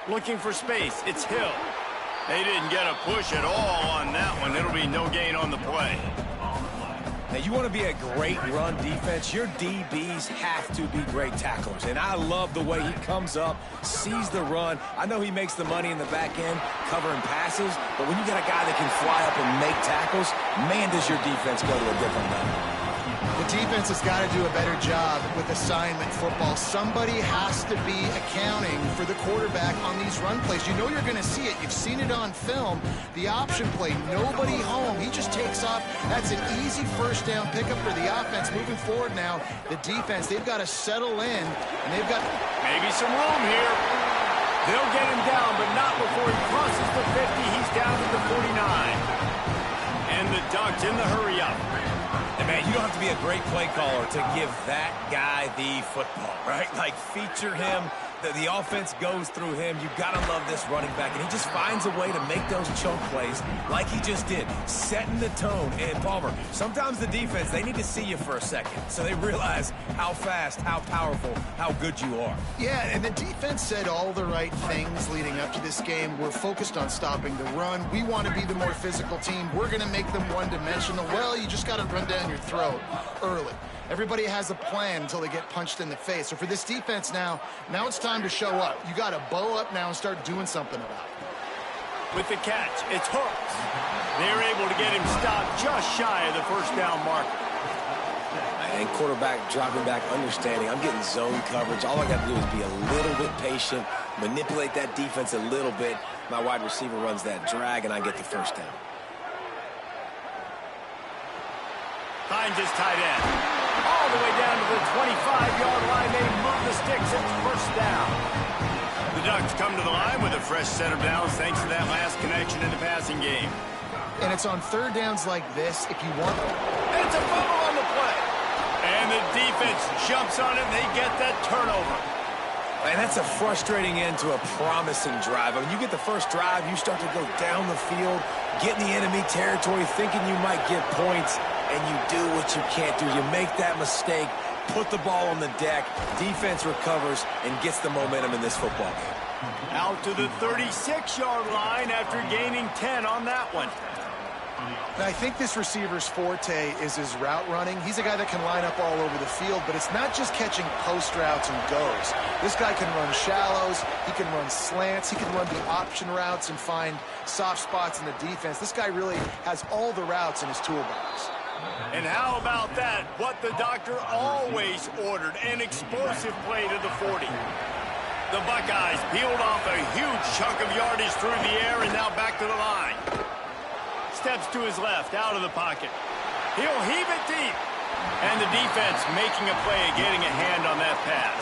Looking for space. It's Hill. They didn't get a push at all on that one. It'll be no gain on the play. Now, you want to be a great run defense, your DBs have to be great tacklers. And I love the way he comes up, sees the run. I know he makes the money in the back end covering passes, but when you got a guy that can fly up and make tackles, man, does your defense go to a different level. The defense has got to do a better job with assignment football. Somebody has to be accounting for the quarterback on these run plays. You know you're going to see it. You've seen it on film. The option play, nobody home. He just takes off. That's an easy first down pickup for the offense. Moving forward now, the defense, they've got to settle in, and they've got maybe some room here. They'll get him down, but not before he crosses the 50. He's down to the 49. And the Ducks in the hurry up. And man, you don't have to be a great play caller to give that guy the football, right? Like, feature him. The offense goes through him. You've got to love this running back. And he just finds a way to make those choke plays like he just did, setting the tone. And, Palmer, sometimes the defense, they need to see you for a second so they realize how fast, how powerful, how good you are. Yeah, and the defense said all the right things leading up to this game. We're focused on stopping the run. We want to be the more physical team. We're going to make them one-dimensional. Well, you just got to run down your throat early. Everybody has a plan until they get punched in the face. So for this defense now it's time to show up. You got to bow up now and start doing something about it. With the catch, it's Hooks. They're able to get him stopped just shy of the first down marker. And quarterback dropping back, understanding I'm getting zone coverage. All I got to do is be a little bit patient, manipulate that defense a little bit. My wide receiver runs that drag, and I get the first down. Finds his tight end. All the way down to the 25-yard line. They move the sticks. It's first down. The Ducks come to the line with a fresh set of downs thanks to that last connection in the passing game. And it's on third downs like this if you want. And it's a fumble on the play. And the defense jumps on it, and they get that turnover. And that's a frustrating end to a promising drive. I mean, you get the first drive, you start to go down the field, get in the enemy territory, thinking you might get points, and you do what you can't do. You make that mistake, put the ball on the deck, defense recovers, and gets the momentum in this football game. Out to the 36-yard line after gaining 10 on that one. And I think this receiver's forte is his route running. He's a guy that can line up all over the field, but it's not just catching post routes and goes. This guy can run shallows, he can run slants, he can run the option routes and find soft spots in the defense. This guy really has all the routes in his toolbox. And how about that? What the doctor always ordered, an explosive play to the 40. The Buckeyes peeled off a huge chunk of yardage through the air and now back to the line. Steps to his left, out of the pocket. He'll heave it deep. And the defense making a play, getting a hand on that pass.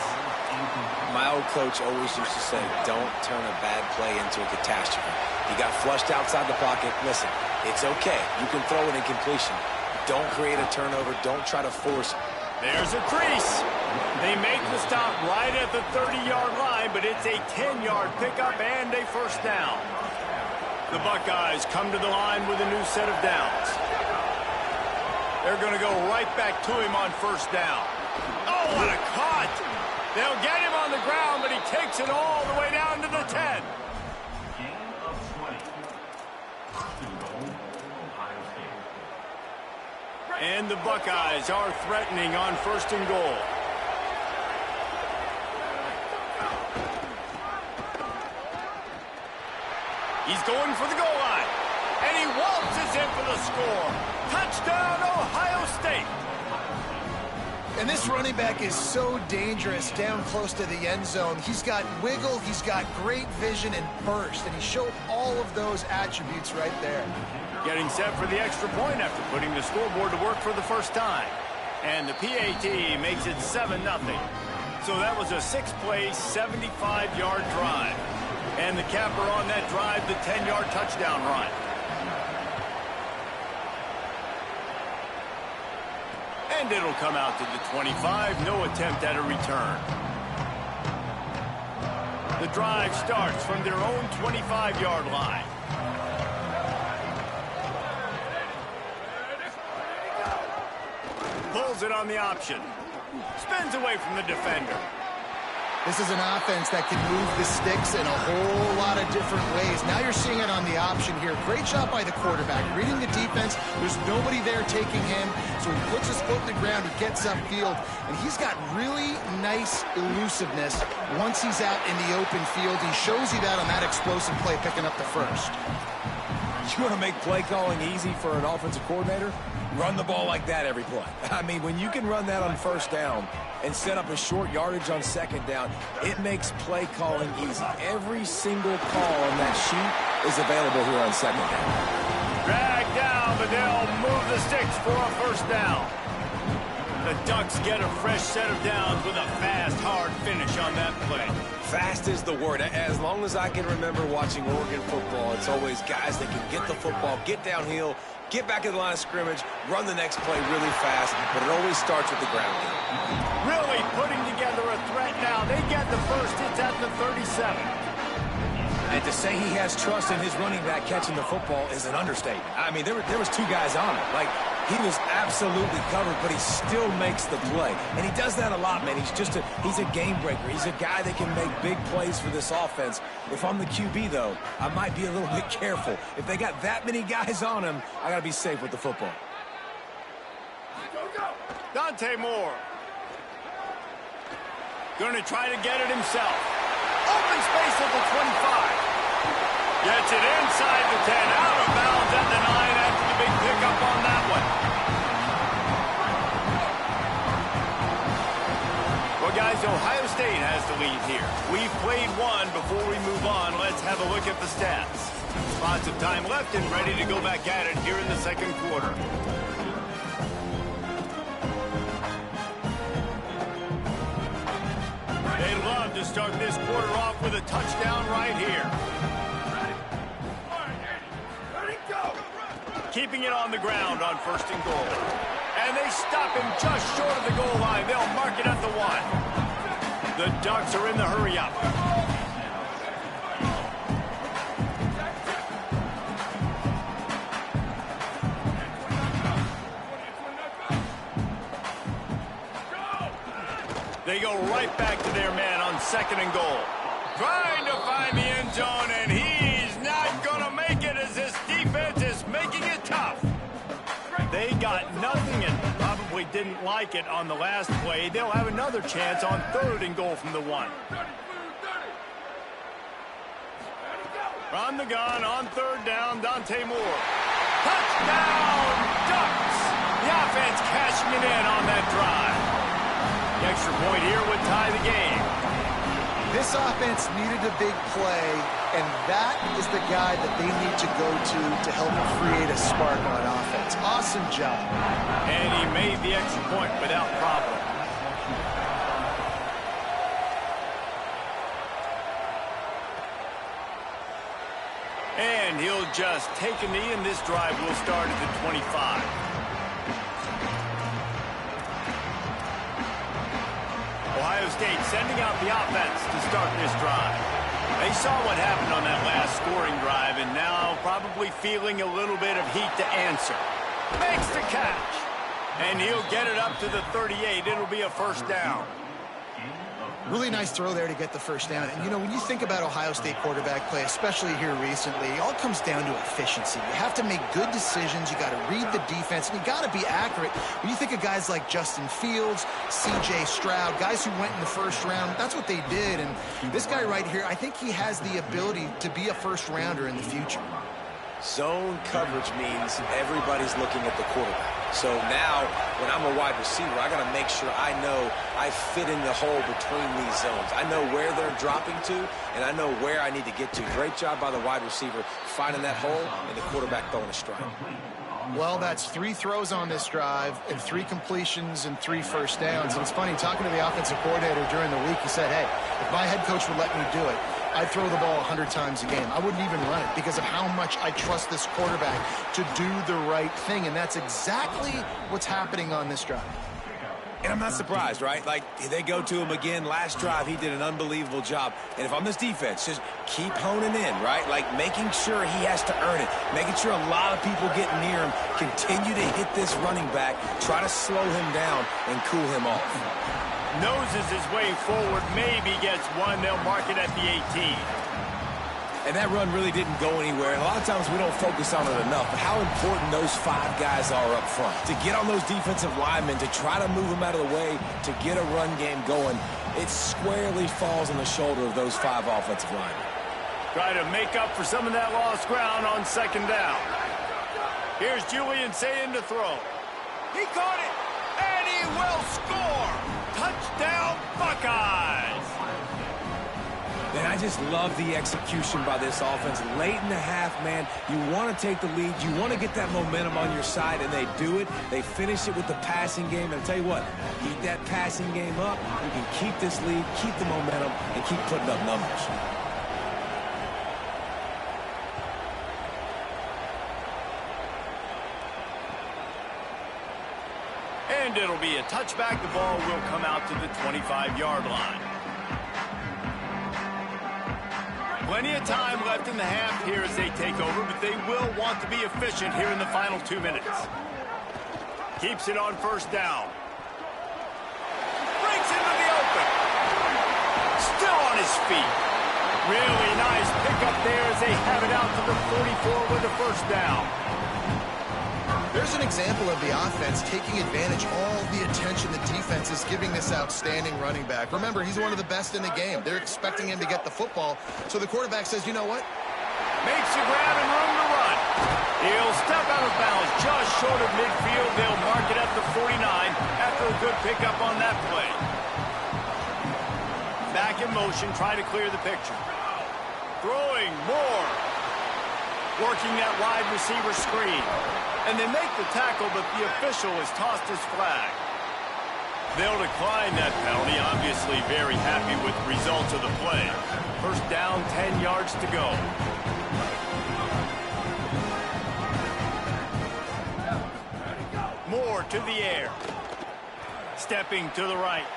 My old coach always used to say, don't turn a bad play into a catastrophe. He got flushed outside the pocket. Listen, it's okay. You can throw an incompletion. Don't create a turnover. Don't try to force it. There's a crease. They make the stop right at the 30-yard line, but it's a 10-yard pickup and a first down. The Buckeyes come to the line with a new set of downs. They're going to go right back to him on first down. Oh, what a cut! They'll get him on the ground, but he takes it all the way down to the 10. And the Buckeyes are threatening on first and goal. He's going for the goal line. And he waltzes in for the score. Touchdown, Ohio State. And this running back is so dangerous down close to the end zone. He's got wiggle, he's got great vision and burst, and he showed all of those attributes right there. Getting set for the extra point after putting the scoreboard to work for the first time. And the PAT makes it 7-0. So that was a 6-play, 75-yard drive. And the capper on that drive, the 10-yard touchdown run. And it'll come out to the 25. No attempt at a return. The drive starts from their own 25-yard line. Pulls it on the option. Spins away from the defender. This is an offense that can move the sticks in a whole lot of different ways. Now you're seeing it on the option here. Great job by the quarterback. Reading the defense, there's nobody there taking him, so he puts his foot in the ground, he gets upfield, and he's got really nice elusiveness once he's out in the open field. He shows you that on that explosive play, picking up the first. You want to make play calling easy for an offensive coordinator? Run the ball like that every play. I mean, when you can run that on first down and set up a short yardage on second down, it makes play calling easy. Every single call on that sheet is available here on second down. Drag down, but they'll move the sticks for a first down. The Ducks get a fresh set of downs with a fast, hard finish on that play. Fast is the word. As long as I can remember watching Oregon football, it's always guys that can get the football, get downhill, get back in the line of scrimmage, run the next play really fast, but it always starts with the ground game. Really putting together a threat now. They get the first. It's at the 37. And to say he has trust in his running back catching the football is an understatement. I mean, there was two guys on him. Like, he was absolutely covered, but he still makes the play. And he does that a lot, man. He's a game breaker. He's a guy that can make big plays for this offense. If I'm the QB, though, I might be a little bit careful. If they got that many guys on him, I got to be safe with the football. Dante Moore. Going to try to get it himself. Open space at the 25. Gets it inside the 10. Out of bounds at the 9 after the big pickup on that one. Well, guys, Ohio State has the lead here. We've played one. Before we move on, let's have a look at the stats. Lots of time left and ready to go back at it here in the second quarter. They love to start this quarter off with a touchdown right here. Keeping it on the ground on first and goal. And they stop him just short of the goal line. They'll mark it at the 1. The Ducks are in the hurry-up. They go right back to their man on second and goal. Trying to find the end zone, and he's not going to make it as this defense is making it tough. They got nothing and probably didn't like it on the last play. They'll have another chance on third and goal from the 1. From the gun on third down, Dante Moore. Touchdown, Ducks! The offense cashing it in on that drive. The extra point here would tie the game. This offense needed a big play, and that is the guy that they need to go to help create a spark on offense. Awesome job. And he made the extra point without problem. And he'll just take a knee, and this drive will start at the 25. Ohio State sending out the offense to start this drive. They saw what happened on that last scoring drive, and now probably feeling a little bit of heat to answer. Makes the catch. And he'll get it up to the 38. It'll be a first down. Really nice throw there to get the first down. And, you know, when you think about Ohio State quarterback play, especially here recently, it all comes down to efficiency. You have to make good decisions. You got to read the defense, and you got to be accurate. When you think of guys like Justin Fields, C.J. Stroud, guys who went in the first round, that's what they did. And this guy right here, I think he has the ability to be a first rounder in the future. Zone coverage means everybody's looking at the quarterback. So now, when I'm a wide receiver, I got to make sure I know I fit in the hole between these zones. I know where they're dropping to, and I know where I need to get to. Great job by the wide receiver finding that hole, and the quarterback throwing a strike. Well, that's 3 throws on this drive and 3 completions and 3 first downs. And it's funny, talking to the offensive coordinator during the week, he said, hey, if my head coach would let me do it, I'd throw the ball 100 times a game. I wouldn't even run it because of how much I trust this quarterback to do the right thing. And that's exactly what's happening on this drive. And I'm not surprised, right? Like, they go to him again. Last drive, he did an unbelievable job. And if I'm this defense, just keep honing in, right? Like, making sure he has to earn it. Making sure a lot of people get near him. Continue to hit this running back. Try to slow him down and cool him off. Noses his way forward, maybe gets one. They'll mark it at the 18. And that run really didn't go anywhere. And a lot of times we don't focus on it enough, but how important those 5 guys are up front. To get on those defensive linemen, to try to move them out of the way, to get a run game going, it squarely falls on the shoulder of those 5 offensive linemen. Try to make up for some of that lost ground on second down. Here's Julian saying to throw. He caught it, and he will score. Touchdown, Buckeyes. And I just love the execution by this offense. Late in the half, man, you want to take the lead. You want to get that momentum on your side, and they do it. They finish it with the passing game. And I'll tell you what, keep that passing game up. You can keep this lead, keep the momentum, and keep putting up numbers. And it'll be a touchback. The ball will come out to the 25-yard line. Plenty of time left in the half here as they take over, but they will want to be efficient here in the final 2 minutes. Keeps it on first down. Breaks into the open. Still on his feet. Really nice pickup there as they have it out to the 44 with a first down. There's an example of the offense taking advantage of all the attention the defense is giving this outstanding running back. Remember, he's one of the best in the game. They're expecting him to get the football, so the quarterback says, you know what? Makes a grab and room to run. He'll step out of bounds just short of midfield. They'll mark it at the 49 after a good pickup on that play. Back in motion, trying to clear the picture. Throwing more. Working that wide receiver screen. And they make the tackle, but the official has tossed his flag. They'll decline that penalty. Obviously very happy with the results of the play. First down, 10 yards to go. Moore to the air. Stepping to the right.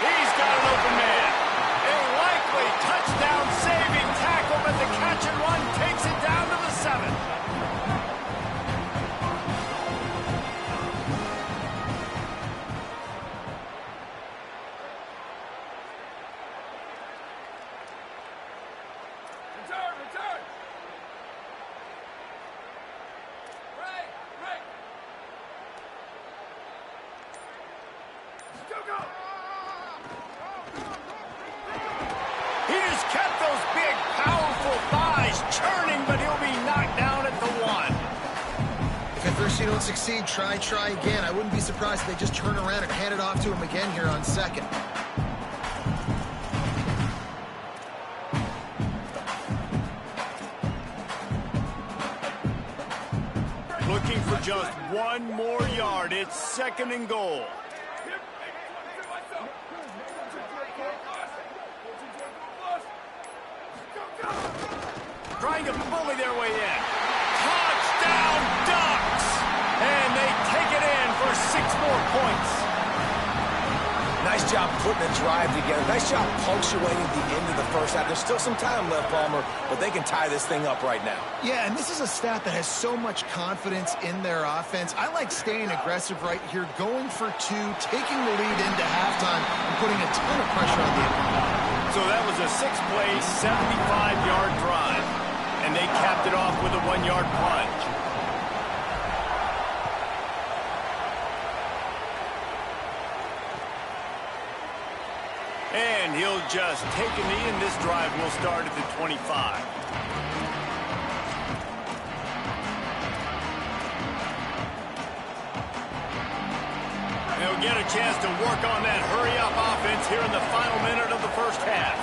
He's got an open man. A likely touchdown-saving tackle, but the catch and run takes it down to the 7. You don't succeed, try again. I wouldn't be surprised if they just turn around and hand it off to him again here on second. Looking for just one more yard. It's second and goal. Trying to bully their way in. Touchdown, Ducks! And they take it in for 6 more points. Nice job putting a drive together. Nice job punctuating the end of the first half. There's still some time left, Palmer, but they can tie this thing up right now. Yeah, and this is a staff that has so much confidence in their offense. I like staying aggressive right here, going for 2, taking the lead into halftime, and putting a ton of pressure on the opponent. So that was a 6-play, 75-yard drive. And they capped it off with a 1-yard plunge. And he'll just take a knee, and this drive will start at the 25. They'll get a chance to work on that hurry-up offense here in the final minute of the first half.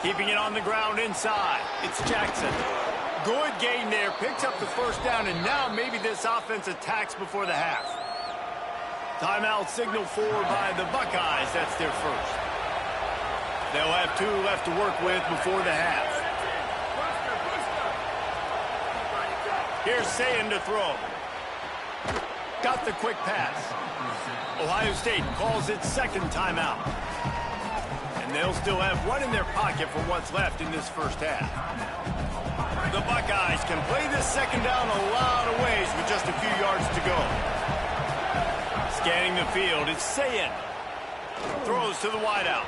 Keeping it on the ground inside. It's Jackson. Good gain there. Picks up the first down, and now maybe this offense attacks before the half. Timeout signal forward by the Buckeyes. That's their first. They'll have 2 left to work with before the half. Here's Sayin to throw. Got the quick pass. Ohio State calls its second timeout. And they'll still have one in their pocket for what's left in this first half. The Buckeyes can play this second down a lot of ways with just a few yards to go. Scanning the field, it's Sayin. Throws to the wideout.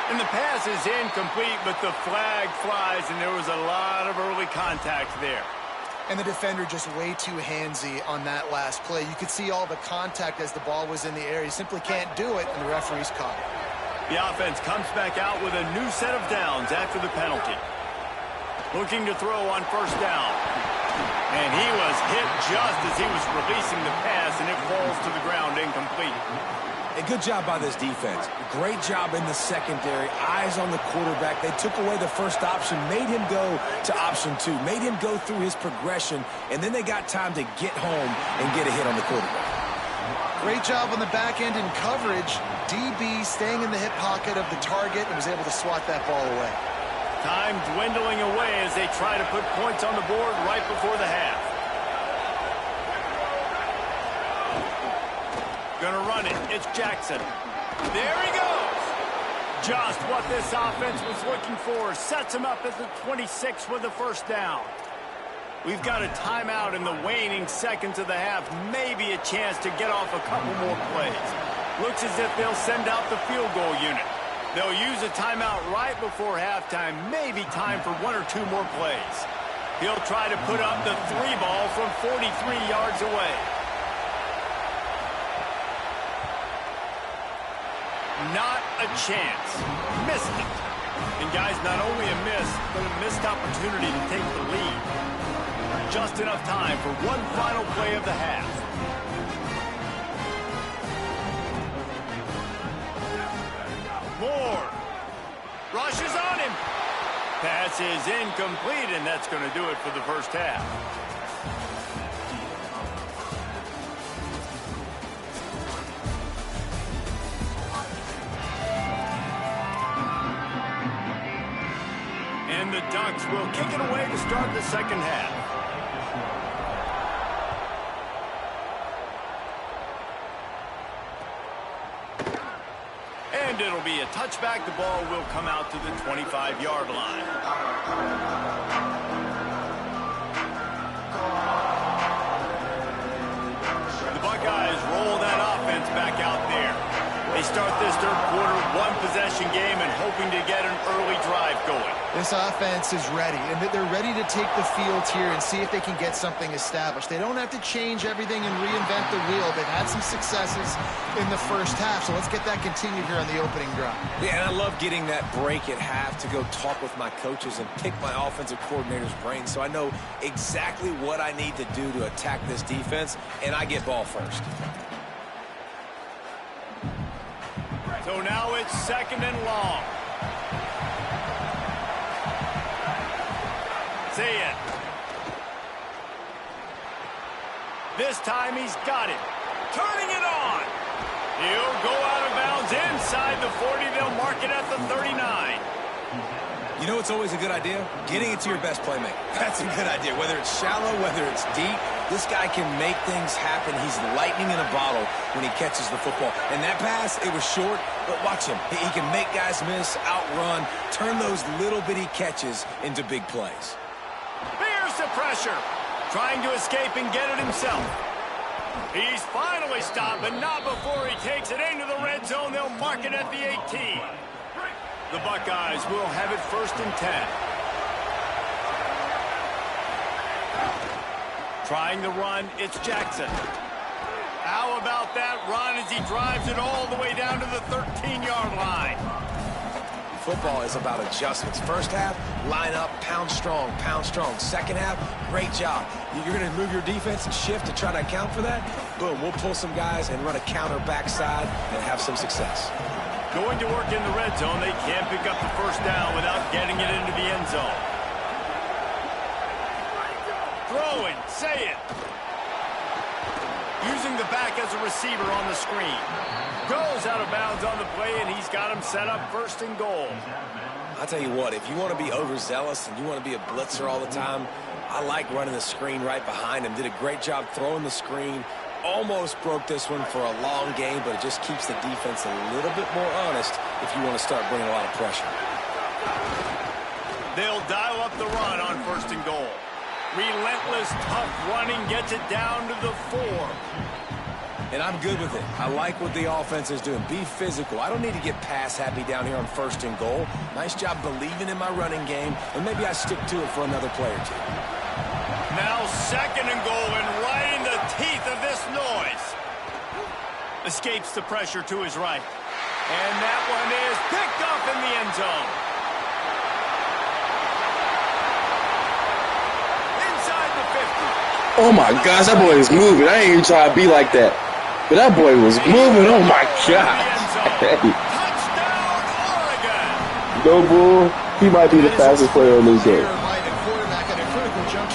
And the pass is incomplete, but the flag flies, and there was a lot of early contact there. And the defender just way too handsy on that last play. You could see all the contact as the ball was in the air. He simply can't do it, and the referee's caught it. The offense comes back out with a new set of downs after the penalty. Looking to throw on first down. And he was hit just as he was releasing the pass, and it falls to the ground incomplete. A good job by this defense. Great job in the secondary. Eyes on the quarterback. They took away the first option, made him go to option 2, made him go through his progression, and then they got time to get home and get a hit on the quarterback. Great job on the back end in coverage. DB staying in the hip pocket of the target and was able to swat that ball away. Time dwindling away as they try to put points on the board right before the half. Gonna run it. It's Jackson. There he goes. Just what this offense was looking for. Sets him up at the 26 with the first down. We've got a timeout in the waning seconds of the half. Maybe a chance to get off a couple more plays. Looks as if they'll send out the field goal unit. They'll use a timeout right before halftime. Maybe time for 1 or 2 more plays. He'll try to put up the 3 ball from 43 yards away. Not a chance. Missed it. And guys, not only a miss, but a missed opportunity to take the lead. Just enough time for one final play of the half. Moore. Rushes on him. Pass is incomplete, and that's going to do it for the first half. And the Ducks will kick it away to start the second half. And it'll be a touchback. The ball will come out to the 25-yard line. The Buckeyes roll that offense back out there. They start this third quarter, one-possession game, and hoping to get an early drive going. This offense is ready, and they're ready to take the field here and see if they can get something established. They don't have to change everything and reinvent the wheel. They've had some successes in the first half, so let's get that continued here on the opening drive. Yeah, and I love getting that break at half to go talk with my coaches and pick my offensive coordinator's brain so I know exactly what I need to do to attack this defense, and I get ball first. So now it's second and long. See it. This time he's got it. Turning it on. He'll go out of bounds inside the 40. They'll mark it at the 39. You know what's always a good idea? Getting it to your best playmaker. That's a good idea. Whether it's shallow, whether it's deep, this guy can make things happen. He's lightning in a bottle when he catches the football. And that pass, it was short, but watch him. He can make guys miss, outrun, turn those little bitty catches into big plays. Here's the pressure. Trying to escape and get it himself. He's finally stopped, but not before he takes it into the red zone. They'll mark it at the 18. The Buckeyes will have it first and 10. Trying the run, it's Jackson. How about that run as he drives it all the way down to the 13-yard line? Football is about adjustments. First half, line up, pound strong, pound strong. Second half, great job. You're going to move your defense and shift to try to account for that. Boom, we'll pull some guys and run a counter backside and have some success. Going to work in the red zone. They can't pick up the first down without getting it into the end zone. Throwing, say it. Using the back as a receiver on the screen. Goes out of bounds on the play, and he's got him set up first and goal. I'll tell you what, if you want to be overzealous and you want to be a blitzer all the time, I like running the screen right behind him. Did a great job throwing the screen. Almost broke this one for a long game, but it just keeps the defense a little bit more honest if you want to start bringing a lot of pressure. They'll dial up the run on first and goal. Relentless, tough running gets it down to the 4. And I'm good with it. I like what the offense is doing. Be physical. I don't need to get pass happy down here on 1st and goal. Nice job believing in my running game, and maybe I stick to it for another play or two. Now 2nd and goal, and right in the teeth of this noise. Escapes the pressure to his right. And that one is picked up in the end zone. Inside the 50. Oh my gosh, that boy is moving. I ain't even trying to be like that. But that boy was moving. Oh my God. Touchdown, Oregon. No bull. He might be the fastest player in this game.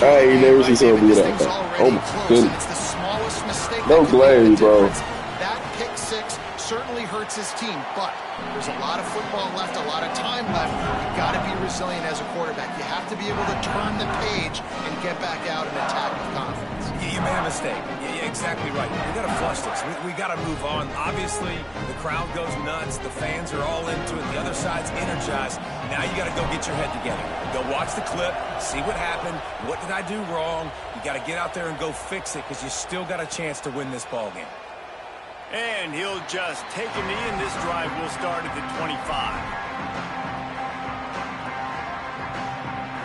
I ain't never seen someone do that. Oh my goodness. No glare, bro. That pick 6 certainly hurts his team, but there's a lot of football left, a lot of time left. You've got to be resilient as a quarterback. You have to be able to turn the page and get back out and attack with confidence. You made a mistake. Yeah, exactly right. We got to flush this. We got to move on. Obviously, the crowd goes nuts. The fans are all into it. The other side's energized. Now you got to go get your head together. Go watch the clip, see what happened. What did I do wrong? You got to get out there and go fix it because you still got a chance to win this ball game. And he'll just take a knee, and this drive will start at the 25.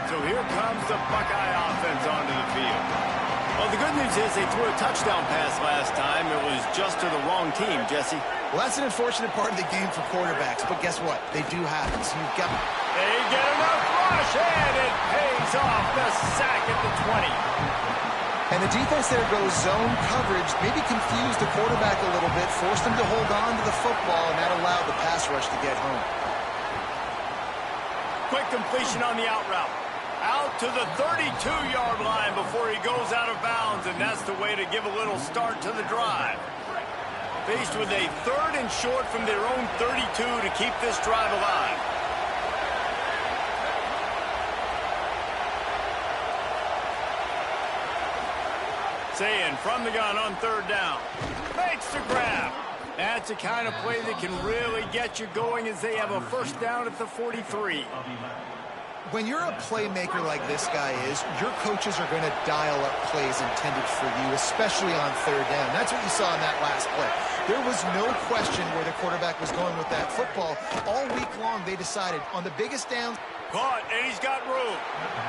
So here comes the Buckeye offense onto the field. Well, the good news is they threw a touchdown pass last time. It was just to the wrong team, Jesse. Well, that's an unfortunate part of the game for quarterbacks, but guess what? They do happen, so you've got... They get enough rush, and it pays off. The sack at the 20. And the defense there goes zone coverage, maybe confused the quarterback a little bit, forced him to hold on to the football, and that allowed the pass rush to get home. Quick completion on the out route. Out to the 32-yard line before he goes out of bounds, and that's the way to give a little start to the drive. Faced with a 3rd and short from their own 32 to keep this drive alive. Saying from the gun on 3rd down. Makes the grab. That's the kind of play that can really get you going as they have a 1st down at the 43. When you're a playmaker like this guy is, your coaches are going to dial up plays intended for you, especially on 3rd down. That's what you saw in that last play. There was no question where the quarterback was going with that football. All week long, they decided on the biggest downs. Caught, and he's got room.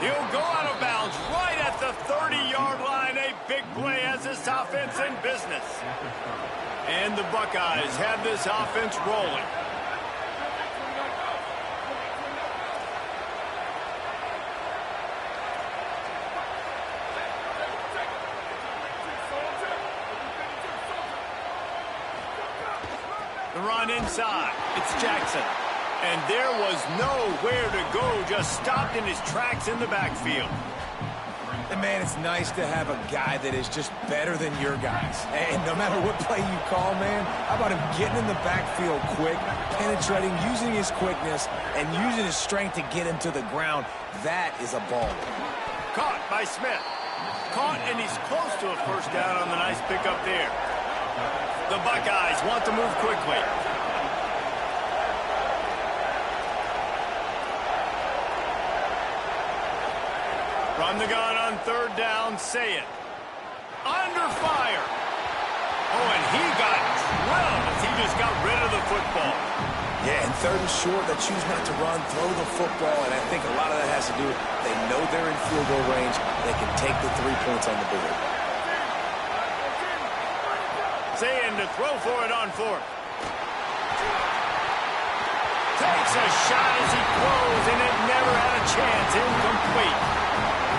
He'll go out of bounds right at the 30-yard line. A big play as this offense in business. And the Buckeyes have this offense rolling. The run inside. It's Jackson. And there was nowhere to go, just stopped in his tracks in the backfield. And, man, it's nice to have a guy that is just better than your guys. And no matter what play you call, man, how about him getting in the backfield quick, penetrating, using his quickness, and using his strength to get him to the ground. That is a ball. Caught by Smith. Caught, and he's close to a 1st down on the nice pickup there. The Buckeyes want to move quickly. From the gun on 3rd down, say it. Under fire. Oh, and he got drilled as he just got rid of the football. Yeah, and 3rd and short, they choose not to run, throw the football, and I think a lot of that has to do with they know they're in field goal range. They can take the 3 points on the board. Saying to throw for it on 4th. Takes a shot as he throws, and it never had a chance. Incomplete.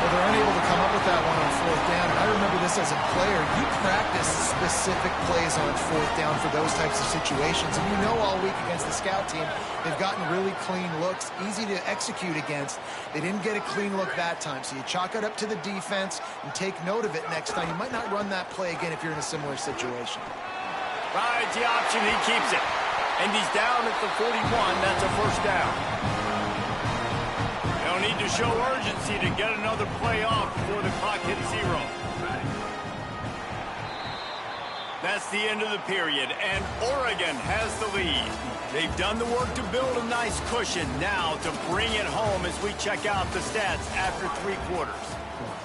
Well, they're unable to come up with that one on 4th down. And I remember this as a player. You practice specific plays on 4th down for those types of situations. And you know all week against the scout team, they've gotten really clean looks, easy to execute against. They didn't get a clean look that time. So you chalk it up to the defense and take note of it next time. You might not run that play again if you're in a similar situation. Rides the option, he keeps it. And he's down at the 41. That's a 1st down. They'll need to show urgency to get another play off before the clock hits 0. That's the end of the period, and Oregon has the lead. They've done the work to build a nice cushion now to bring it home as we check out the stats after 3 quarters.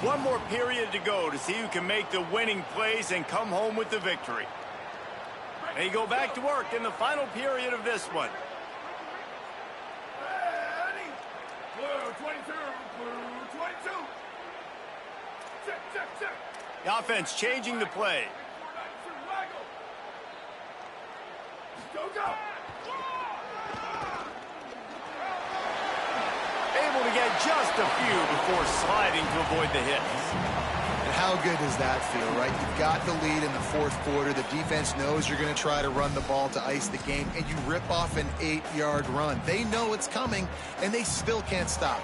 One more period to go to see who can make the winning plays and come home with the victory. They go back to work in the final period of this one. Blue 22, blue 22. Check. The offense changing the play. Go. Able to get just a few before sliding to avoid the hits. And how good does that feel, right? You've got the lead in the fourth quarter. The defense knows you're going to try to run the ball to ice the game, and you rip off an 8-yard run. They know it's coming, and they still can't stop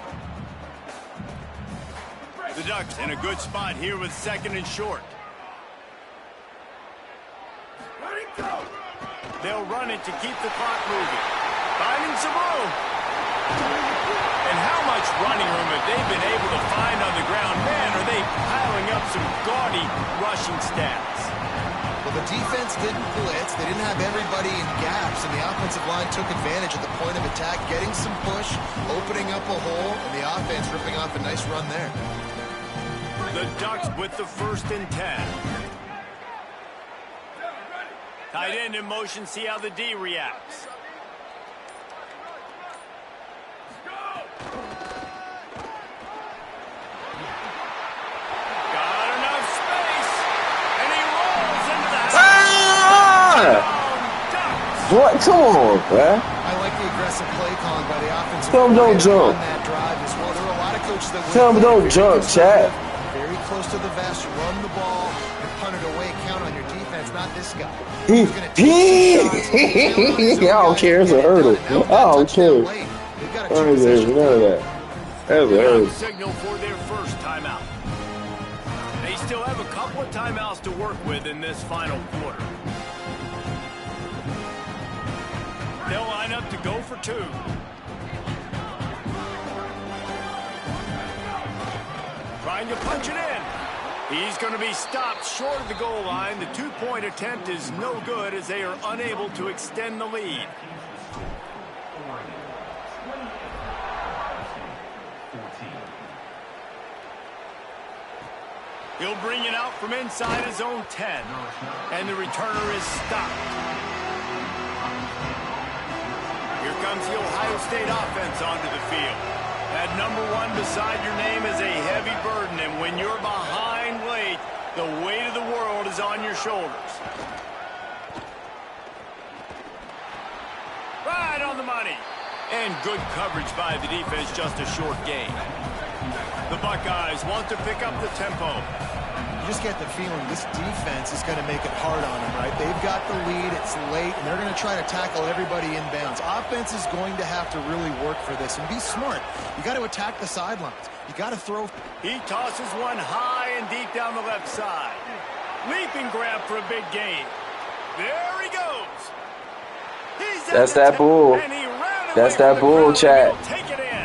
it. The Ducks in a good spot here with second and short. Let it go. They'll run it to keep the clock moving. Finding some room. And how much running room have they been able to find on the ground? Man, are they piling up some gaudy rushing stats. Well, the defense didn't blitz. They didn't have everybody in gaps, and the offensive line took advantage at the point of attack, getting some push, opening up a hole, and the offense ripping off a nice run there. The Ducks with the 1st and 10. Tight end in motion, see how the D reacts. Got enough space, and he rolls into the What? Come on, man. I like the aggressive play calling by the offensive Tell him don't coordinator jump. on that drive as well. There were a lot of coaches that Tell him don't jump, Chad. very close to the vest, run the ball, and punt it away. Count on your defense, not this guy. I don't care. It's a hurdle. I don't care. There's none of that. That's a hurdle. signal for their first timeout. They still have a couple of timeouts to work with in this final quarter. They'll line up to go for 2. Trying to punch it in. He's going to be stopped short of the goal line. The 2-point attempt is no good as they are unable to extend the lead. He'll bring it out from inside his own 10. And the returner is stopped. Here comes the Ohio State offense onto the field. That number 1 beside your name is a heavy burden, and when you're behind late, the weight of the world is on your shoulders. Right on the money. And good coverage by the defense, just a short gain. The Buckeyes want to pick up the tempo. You just get the feeling this defense is going to make it hard on them, right? They've got the lead, it's late, and they're going to try to tackle everybody inbounds. Offense is going to have to really work for this and be smart. You got to attack the sidelines. You got to throw. He tosses one high and deep down the left side. Leaping grab for a big gain. There he goes. That's that bull. That's that bull, Chad.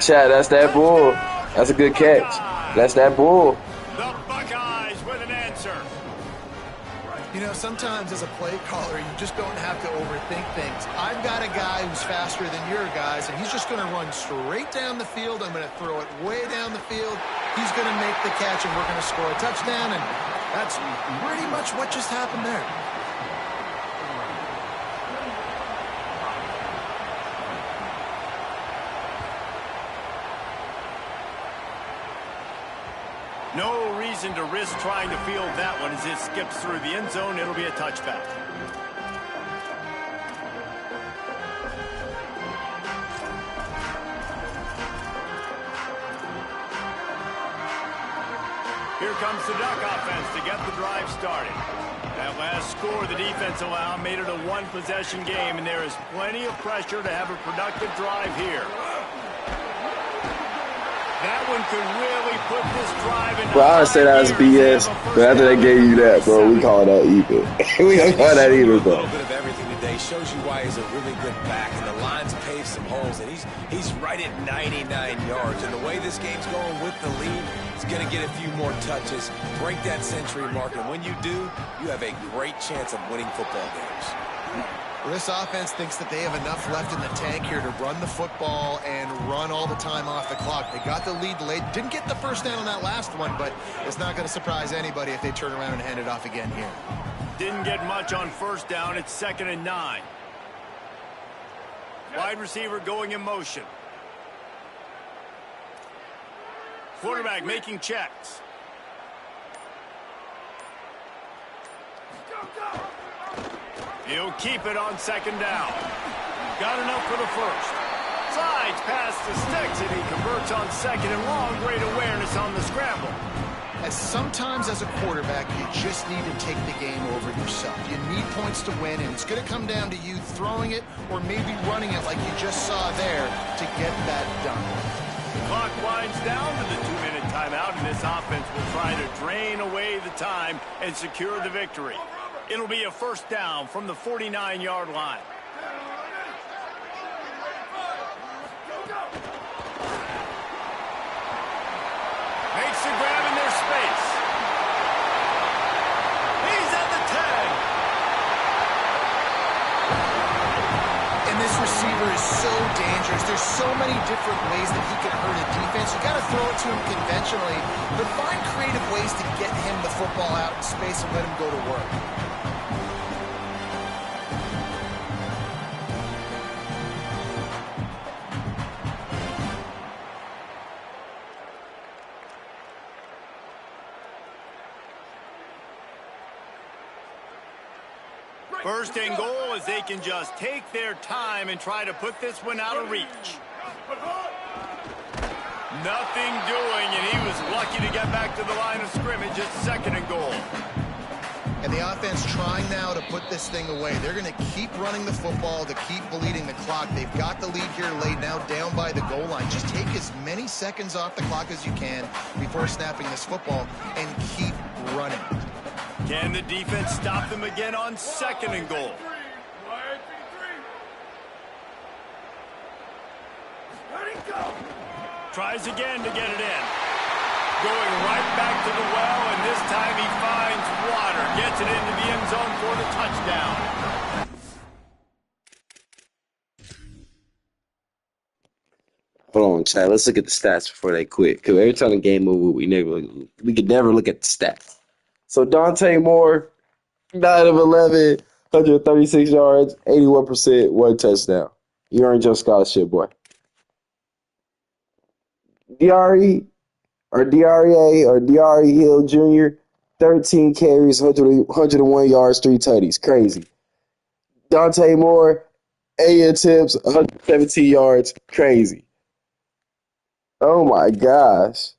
Chad, that's that bull. That's a good catch. That's that bull. The Buckeyes with an answer. You know, sometimes as a play caller, you just don't have to overthink things. I've got a guy who's faster than your guys, and he's just going to run straight down the field. I'm going to throw it way down the field. He's going to make the catch, and we're going to score a touchdown, and that's pretty much what just happened there. No reason to risk trying to field that one as it skips through the end zone. It'll be a touchback. Here comes the Duck offense to get the drive started. That last score the defense allowed made it a one-possession game, and there is plenty of pressure to have a productive drive here. That one could really put this drive in. Bro, I say that was BS, but after they gave you that, bro, we call that even. We don't call that even, A bro. little bit of everything today shows you why he's a really good back, and the line's paved some holes, and he's right at 99 yards. And the way this game's going with the lead, he's going to get a few more touches, break that century mark, and when you do, you have a great chance of winning football games. Well, this offense thinks that they have enough left in the tank here to run the football and run all the time off the clock. They got the lead late. Didn't get the first down on that last one, but it's not going to surprise anybody if they turn around and hand it off again here. Didn't get much on first down. It's 2nd and 9. Wide receiver going in motion. Quarterback making checks. He'll keep it on 2nd down. Got enough for the first. Slides past the sticks, and he converts on 2nd and long. Great awareness on the scramble. As sometimes as a quarterback, you just need to take the game over yourself. You need points to win, and it's going to come down to you throwing it or maybe running it like you just saw there to get that done. The clock winds down to the 2-minute timeout, and this offense will try to drain away the time and secure the victory. It'll be a first down from the 49-yard line. Makes the grab in their space. He's at the 10. And this receiver is so dangerous. There's so many different ways that he can hurt a defense. You got to throw it to him conventionally, but find creative ways to get him the football out in space and let him go to work. First and goal as they can just take their time and try to put this one out of reach. Nothing doing, and he was lucky to get back to the line of scrimmage. It's 2nd and goal. And the offense trying now to put this thing away. They're going to keep running the football to keep bleeding the clock. They've got the lead here late, now down by the goal line. Just take as many seconds off the clock as you can before snapping this football and keep running. Can the defense stop them again on 2nd and goal? Tries again to get it in. Going right back to the well, and this time he finds water. Gets it into the end zone for the touchdown. Hold on, Chad. Let's look at the stats before they quit. Because every time the game over, we could never look at the stats. So Dante Moore, 9 of 11, 136 yards, 81%, 1 touchdown. You earned your scholarship, boy. Dre Hill Jr., 13 carries, 101 yards, 3 tutties. Crazy. Dante Moore, 8 attempts, 117 yards. Crazy. Oh, my gosh.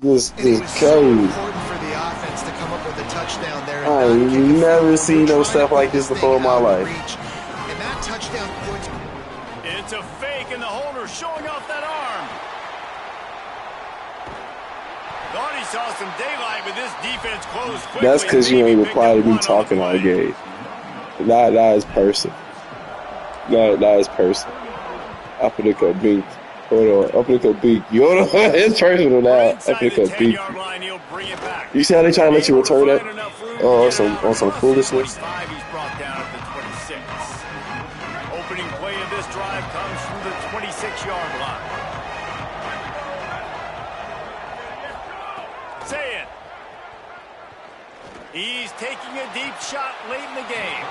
This is crazy. So important for the offense to come up with a touchdown there. I ain't never seen no stuff like this before in my life. And that touchdown puts... It's a fake, and the holder showing off that arm. Thought he saw some daylight, but this defense closed quickly. That's because you ain't reply to me talking all game. That is person. That is person. Uppercut beat. Hold on. Uppercut beat. It's personal now. Uppercut beat. You see how they try to let you return that? On some foolishness. He's brought down at the 26. Opening play of this drive comes from the 26-yard line. Say it. He's taking a deep shot late in the game.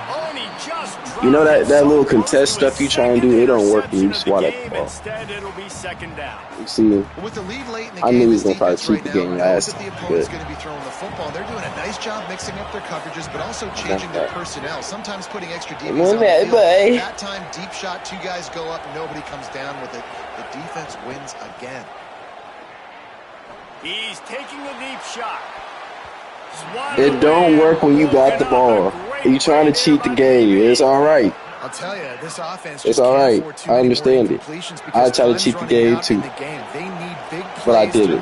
Oh, and he just you know that little contest stuff you try and do, it don't work when you swat at the ball. Instead, it'll be 2nd down. You see, with the lead late in the I game, knew he was going to probably cheat the game last time. The time. opponent's going to be throwing the football. They're doing a nice job mixing up their coverages, but also changing their personnel. Sometimes putting extra DBs on the field. That time, deep shot, 2 guys go up, and nobody comes down with it. The defense wins again. He's taking a deep shot. It don't work when you bat the ball. You trying to cheat the game. It's all right. I'll tell you, this offense. It's all right. I understand it. I try to cheat the game too, but I did it.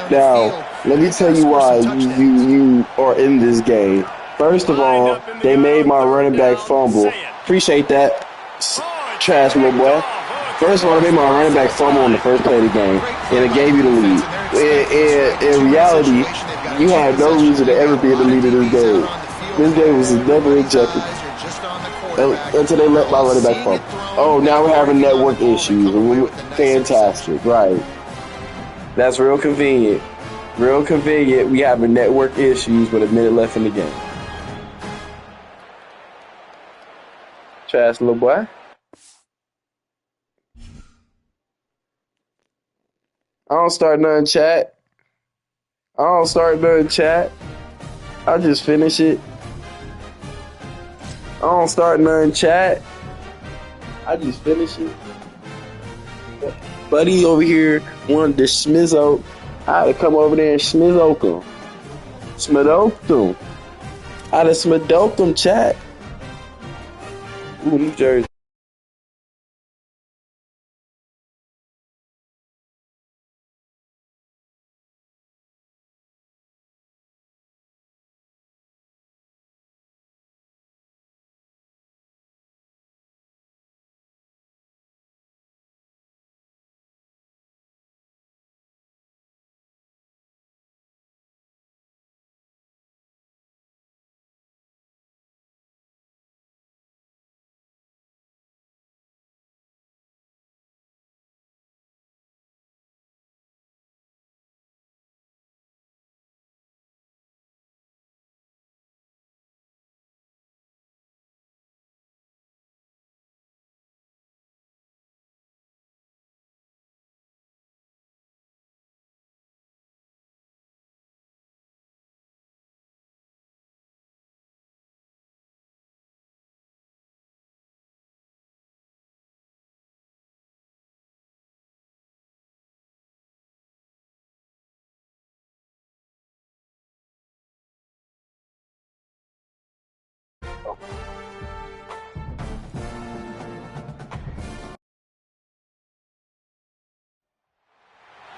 Now, let me tell you why you are in this game. First of all, they made my running back fumble. Appreciate that, trash little boy. First of all, they made my running back fumble on the first play of the game, and it gave you the lead. In reality, you had no reason to ever be in the lead of this game. This game was never in jeopardy until they let my running back fumble. Oh, now we're having network issues. Fantastic, right? That's real convenient. Real convenient. We having network issues with a minute left in the game. Trash little boy. I don't start nothing, chat. I just finish it. I don't start nothing, chat. I just finish it. Buddy over here wanted to smizzo. I had to come over there and smizoke him. Smidoked him. I had to smidoked him, chat. Ooh, New Jersey.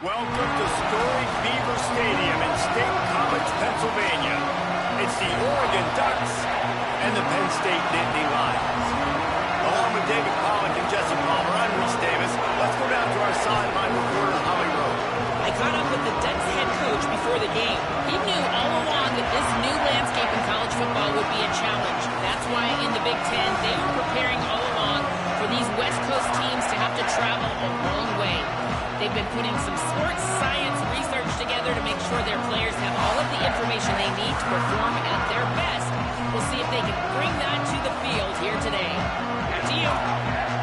Welcome to storied Beaver Stadium in State College, Pennsylvania. It's the Oregon Ducks and the Penn State Nittany Lions. Along with David Pollack and Jesse Palmer, I'm Reese Davis. Let's go down to our sideline reporter, Holly Rowe. I caught up with the Ducks head coach before the game. He knew all along that this new landscape in college football would be a challenge. That's why in the Big Ten, they were preparing all along for these West Coast teams to have to travel a long way. They've been putting some sports science research together to make sure their players have all of the information they need to perform at their best. We'll see if they can bring that to the field here today. Back to you.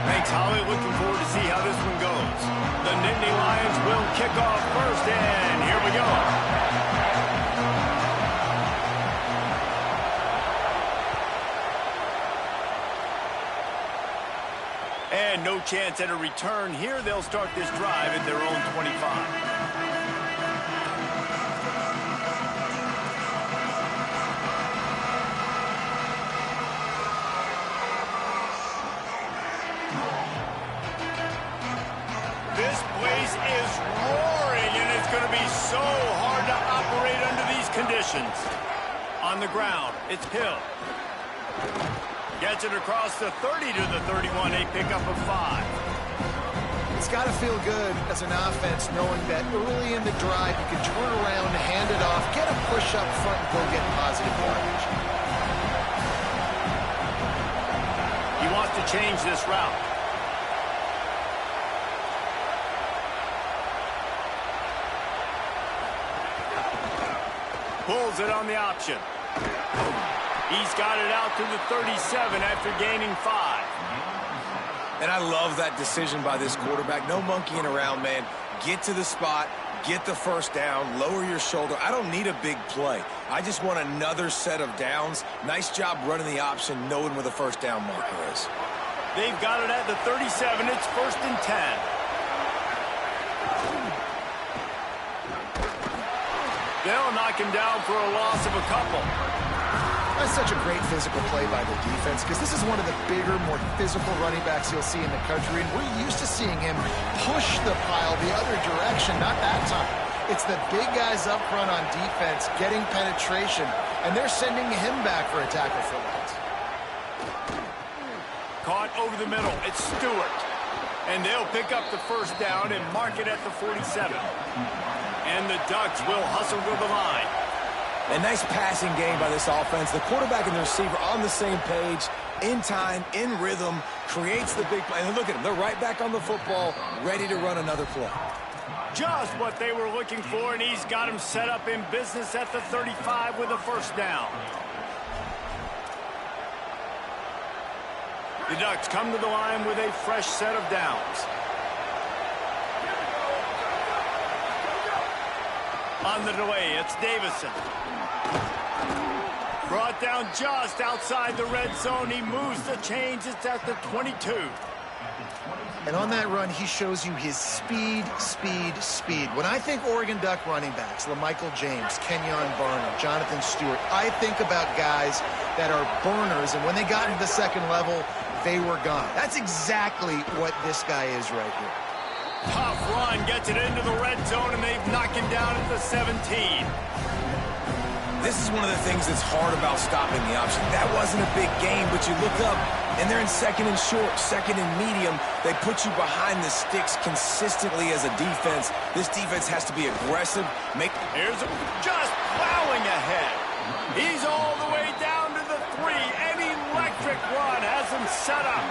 Thanks, Holly. Looking forward to see how this one goes. The Nittany Lions will kick off first, and here we go. And no chance at a return here. They'll start this drive at their own 25. This place is roaring, and it's going to be so hard to operate under these conditions. On the ground, it's Hill. Gets it across the 30 to the 31, a pickup of 5. It's got to feel good as an offense knowing that early in the drive you can turn around, hand it off, get a push up front, and go get positive yardage. He wants to change this route. Pulls it on the option. He's got it out to the 37 after gaining 5. And I love that decision by this quarterback. No monkeying around, man. Get to the spot, get the first down, lower your shoulder. I don't need a big play. I just want another set of downs. Nice job running the option, knowing where the first down marker is. They've got it at the 37. It's 1st and 10. They'll knock him down for a loss of a couple. That's such a great physical play by the defense because this is one of the bigger, more physical running backs you'll see in the country, and we're used to seeing him push the pile the other direction, not that time. It's the big guys up front on defense getting penetration, and they're sending him back for a tackle for loss. Caught over the middle. It's Stewart. And they'll pick up the first down and mark it at the 47. And the Ducks will hustle to the line. A nice passing game by this offense. The quarterback and the receiver on the same page, in time, in rhythm, creates the big play. And look at them. They're right back on the football, ready to run another play. Just what they were looking for, and he's got him set up in business at the 35 with a first down. The Ducks come to the line with a fresh set of downs. On the delay, it's Davison. Brought down just outside the red zone. He moves the chains. It's at the 22. And on that run, he shows you his speed, speed, speed. When I think Oregon Duck running backs, LaMichael James, Kenyon Barner, Jonathan Stewart, I think about guys that are burners, and when they got into the second level, they were gone. That's exactly what this guy is right here. Tough run, gets it into the red zone, and they've knocked him down at the 17. This is one of the things that's hard about stopping the option. That wasn't a big gain, but you look up, and they're in second and short, second and medium. They put you behind the sticks consistently as a defense. This defense has to be aggressive. Here's just plowing ahead. He's all the way down to the 3. An electric run has him set up.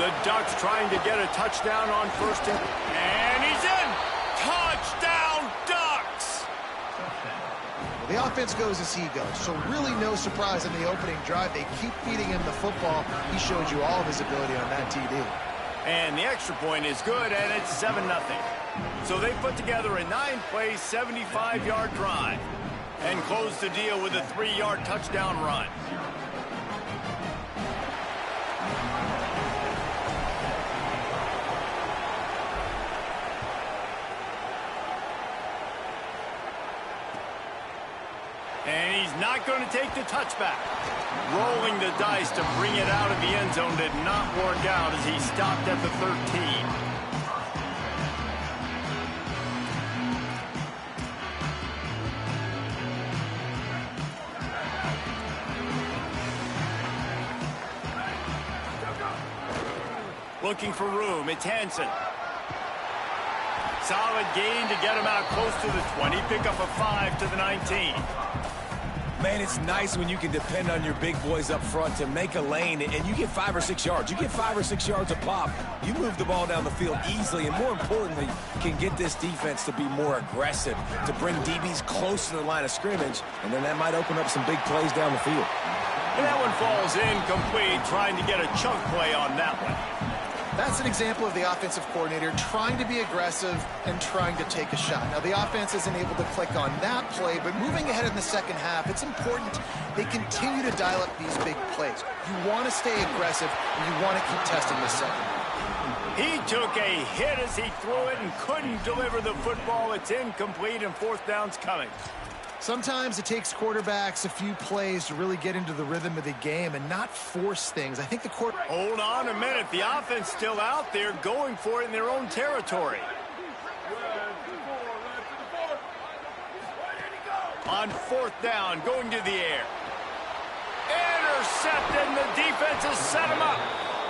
The Ducks trying to get a touchdown on first and he's in. Touchdown, Ducks! The offense goes as he goes, so really no surprise in the opening drive. They keep feeding him the football. He showed you all of his ability on that TD. And the extra point is good, and it's 7-0. So they put together a 9-play, 75-yard drive and close the deal with a 3-yard touchdown run. And he's not going to take the touchback. Rolling the dice to bring it out of the end zone did not work out as he stopped at the 13. Looking for room, it's Hansen. Solid gain to get him out close to the 20. Pick up a 5 to the 19. Man, it's nice when you can depend on your big boys up front to make a lane, and you get 5 or 6 yards. You get 5 or 6 yards a pop. You move the ball down the field easily, and more importantly, can get this defense to be more aggressive, to bring DBs close to the line of scrimmage, and then that might open up some big plays down the field. And that one falls incomplete, trying to get a chunk play on that one. That's an example of the offensive coordinator trying to be aggressive and trying to take a shot. Now, the offense isn't able to click on that play, but moving ahead in the second half, it's important they continue to dial up these big plays. You want to stay aggressive, and you want to keep testing the second. He took a hit as he threw it and couldn't deliver the football. It's incomplete, and fourth down's coming. Sometimes it takes quarterbacks a few plays to really get into the rhythm of the game and not force things. I think the quarterback... Hold on a minute. The offense still out there going for it in their own territory. On fourth down, going to the air. Intercepted, and the defense has set him up.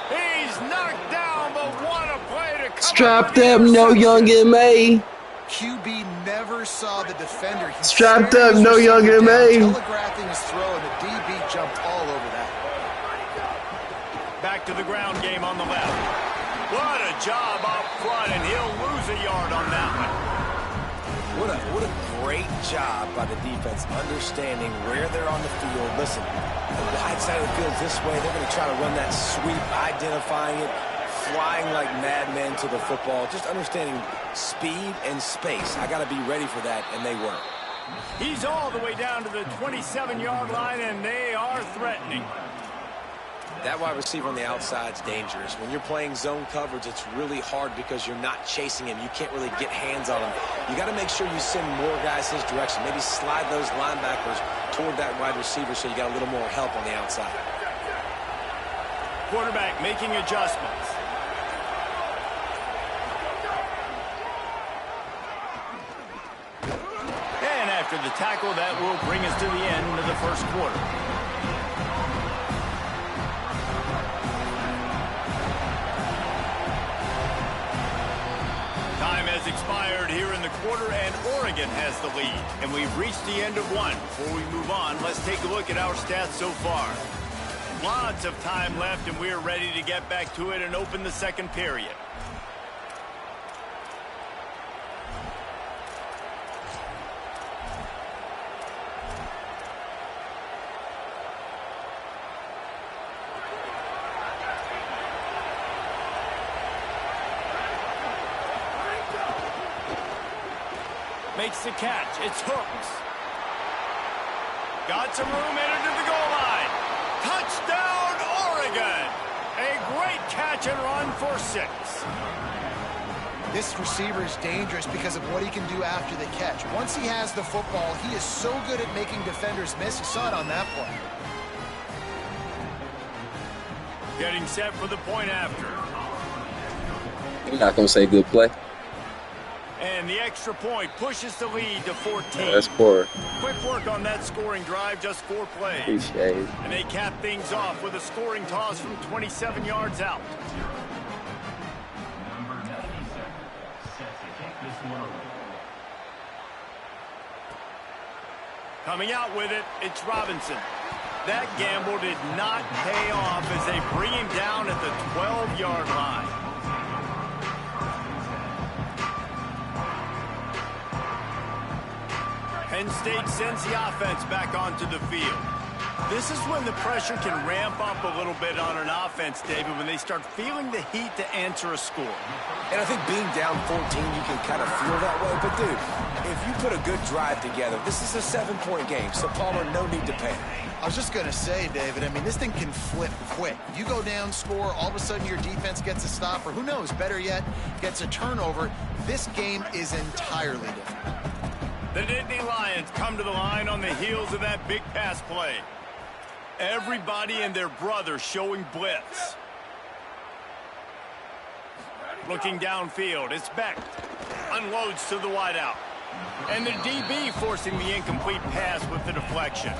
He's knocked down, but what a play to come. Strap them, no youngin' May. QB never saw the defender. He strapped up, no younger May. Telegraphing his throw, and the DB jumped all over that. Back to the ground game on the left. What a job up front, and he'll lose a yard on that one. What a great job by the defense understanding where they're on the field. Listen, the wide side of the field is this way. They're going to try to run that sweep, identifying it, flying like madmen to the football, just understanding speed and space. I got to be ready for that, and they were. He's all the way down to the 27-yard line, and they are threatening. That wide receiver on the outside is dangerous. When you're playing zone coverage, it's really hard because you're not chasing him. You can't really get hands on him. You got to make sure you send more guys his direction. Maybe slide those linebackers toward that wide receiver so you got a little more help on the outside. Quarterback making adjustments. And after the tackle, that will bring us to the end of the first quarter. Time has expired here in the quarter, and Oregon has the lead. And we've reached the end of one. Before we move on, let's take a look at our stats so far. Lots of time left, and we're ready to get back to it and open the second period. Makes the catch. It's Hooks. Got some room, entered to the goal line. Touchdown, Oregon. A great catch and run for 6. This receiver is dangerous because of what he can do after the catch. Once he has the football, he is so good at making defenders miss. You saw it on that play. Getting set for the point after. You're not going to say good play. And the extra point pushes the lead to 14. Yeah, that's poor. Quick work on that scoring drive, just 4 plays. Appreciate it. And they cap things off with a scoring toss from 27 yards out. Coming out with it, it's Robinson. That gamble did not pay off as they bring him down at the 12-yard line. Penn State sends the offense back onto the field. This is when the pressure can ramp up a little bit on an offense, David, when they start feeling the heat to answer a score. And I think being down 14, you can kind of feel that way. But, dude, if you put a good drive together, this is a 7-point game, so Palmer, no need to panic. I was just going to say, David, I mean, this thing can flip quick. You go down, score, all of a sudden your defense gets a stop, or who knows, better yet, gets a turnover. This game is entirely different. The Nittany Lions come to the line on the heels of that big pass play. Everybody and their brother showing blitz. Looking downfield, it's Beck. Unloads to the wideout. And the DB forcing the incomplete pass with the deflection.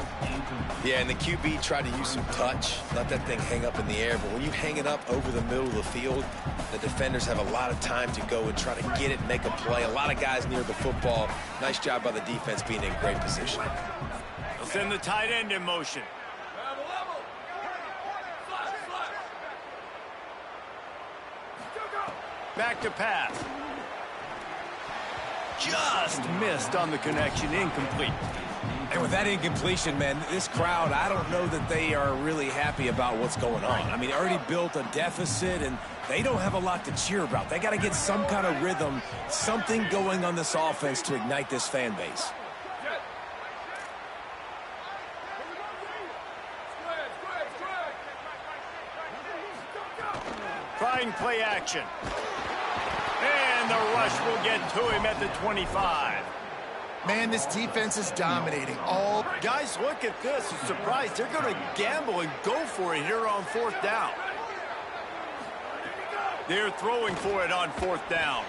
Yeah, and the QB tried to use some touch, let that thing hang up in the air. But when you hang it up over the middle of the field, the defenders have a lot of time to go and try to get it, make a play. A lot of guys near the football. Nice job by the defense being in great position. They'll send the tight end in motion. Back to pass. Just missed on the connection, incomplete. And with that incompletion, man, this crowd, I don't know that they are really happy about what's going on. I mean, already built a deficit, and they don't have a lot to cheer about. They got to get some kind of rhythm, something going on this offense to ignite this fan base. Trying play action. And the rush will get to him at the 25. Man, this defense is dominating. All guys, look at this. I'm surprised. They're going to gamble and go for it here on 4th down. They're throwing for it on 4th down.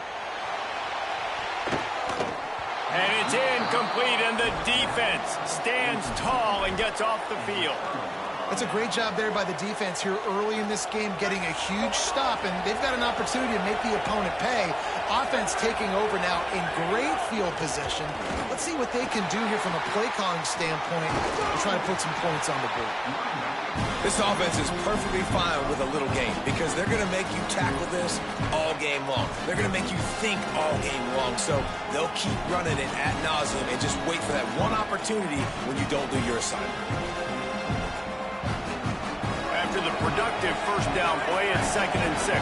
And it's incomplete, and the defense stands tall and gets off the field. That's a great job there by the defense here early in this game, getting a huge stop, and they've got an opportunity to make the opponent pay. Offense taking over now in great field position. Let's see what they can do here from a play calling standpoint to try to put some points on the board. This offense is perfectly fine with a little game because they're going to make you tackle this all game long. They're going to make you think all game long, so they'll keep running it ad nauseum and just wait for that one opportunity when you don't do your assignment. After the productive 1st down play, it's 2nd and 6.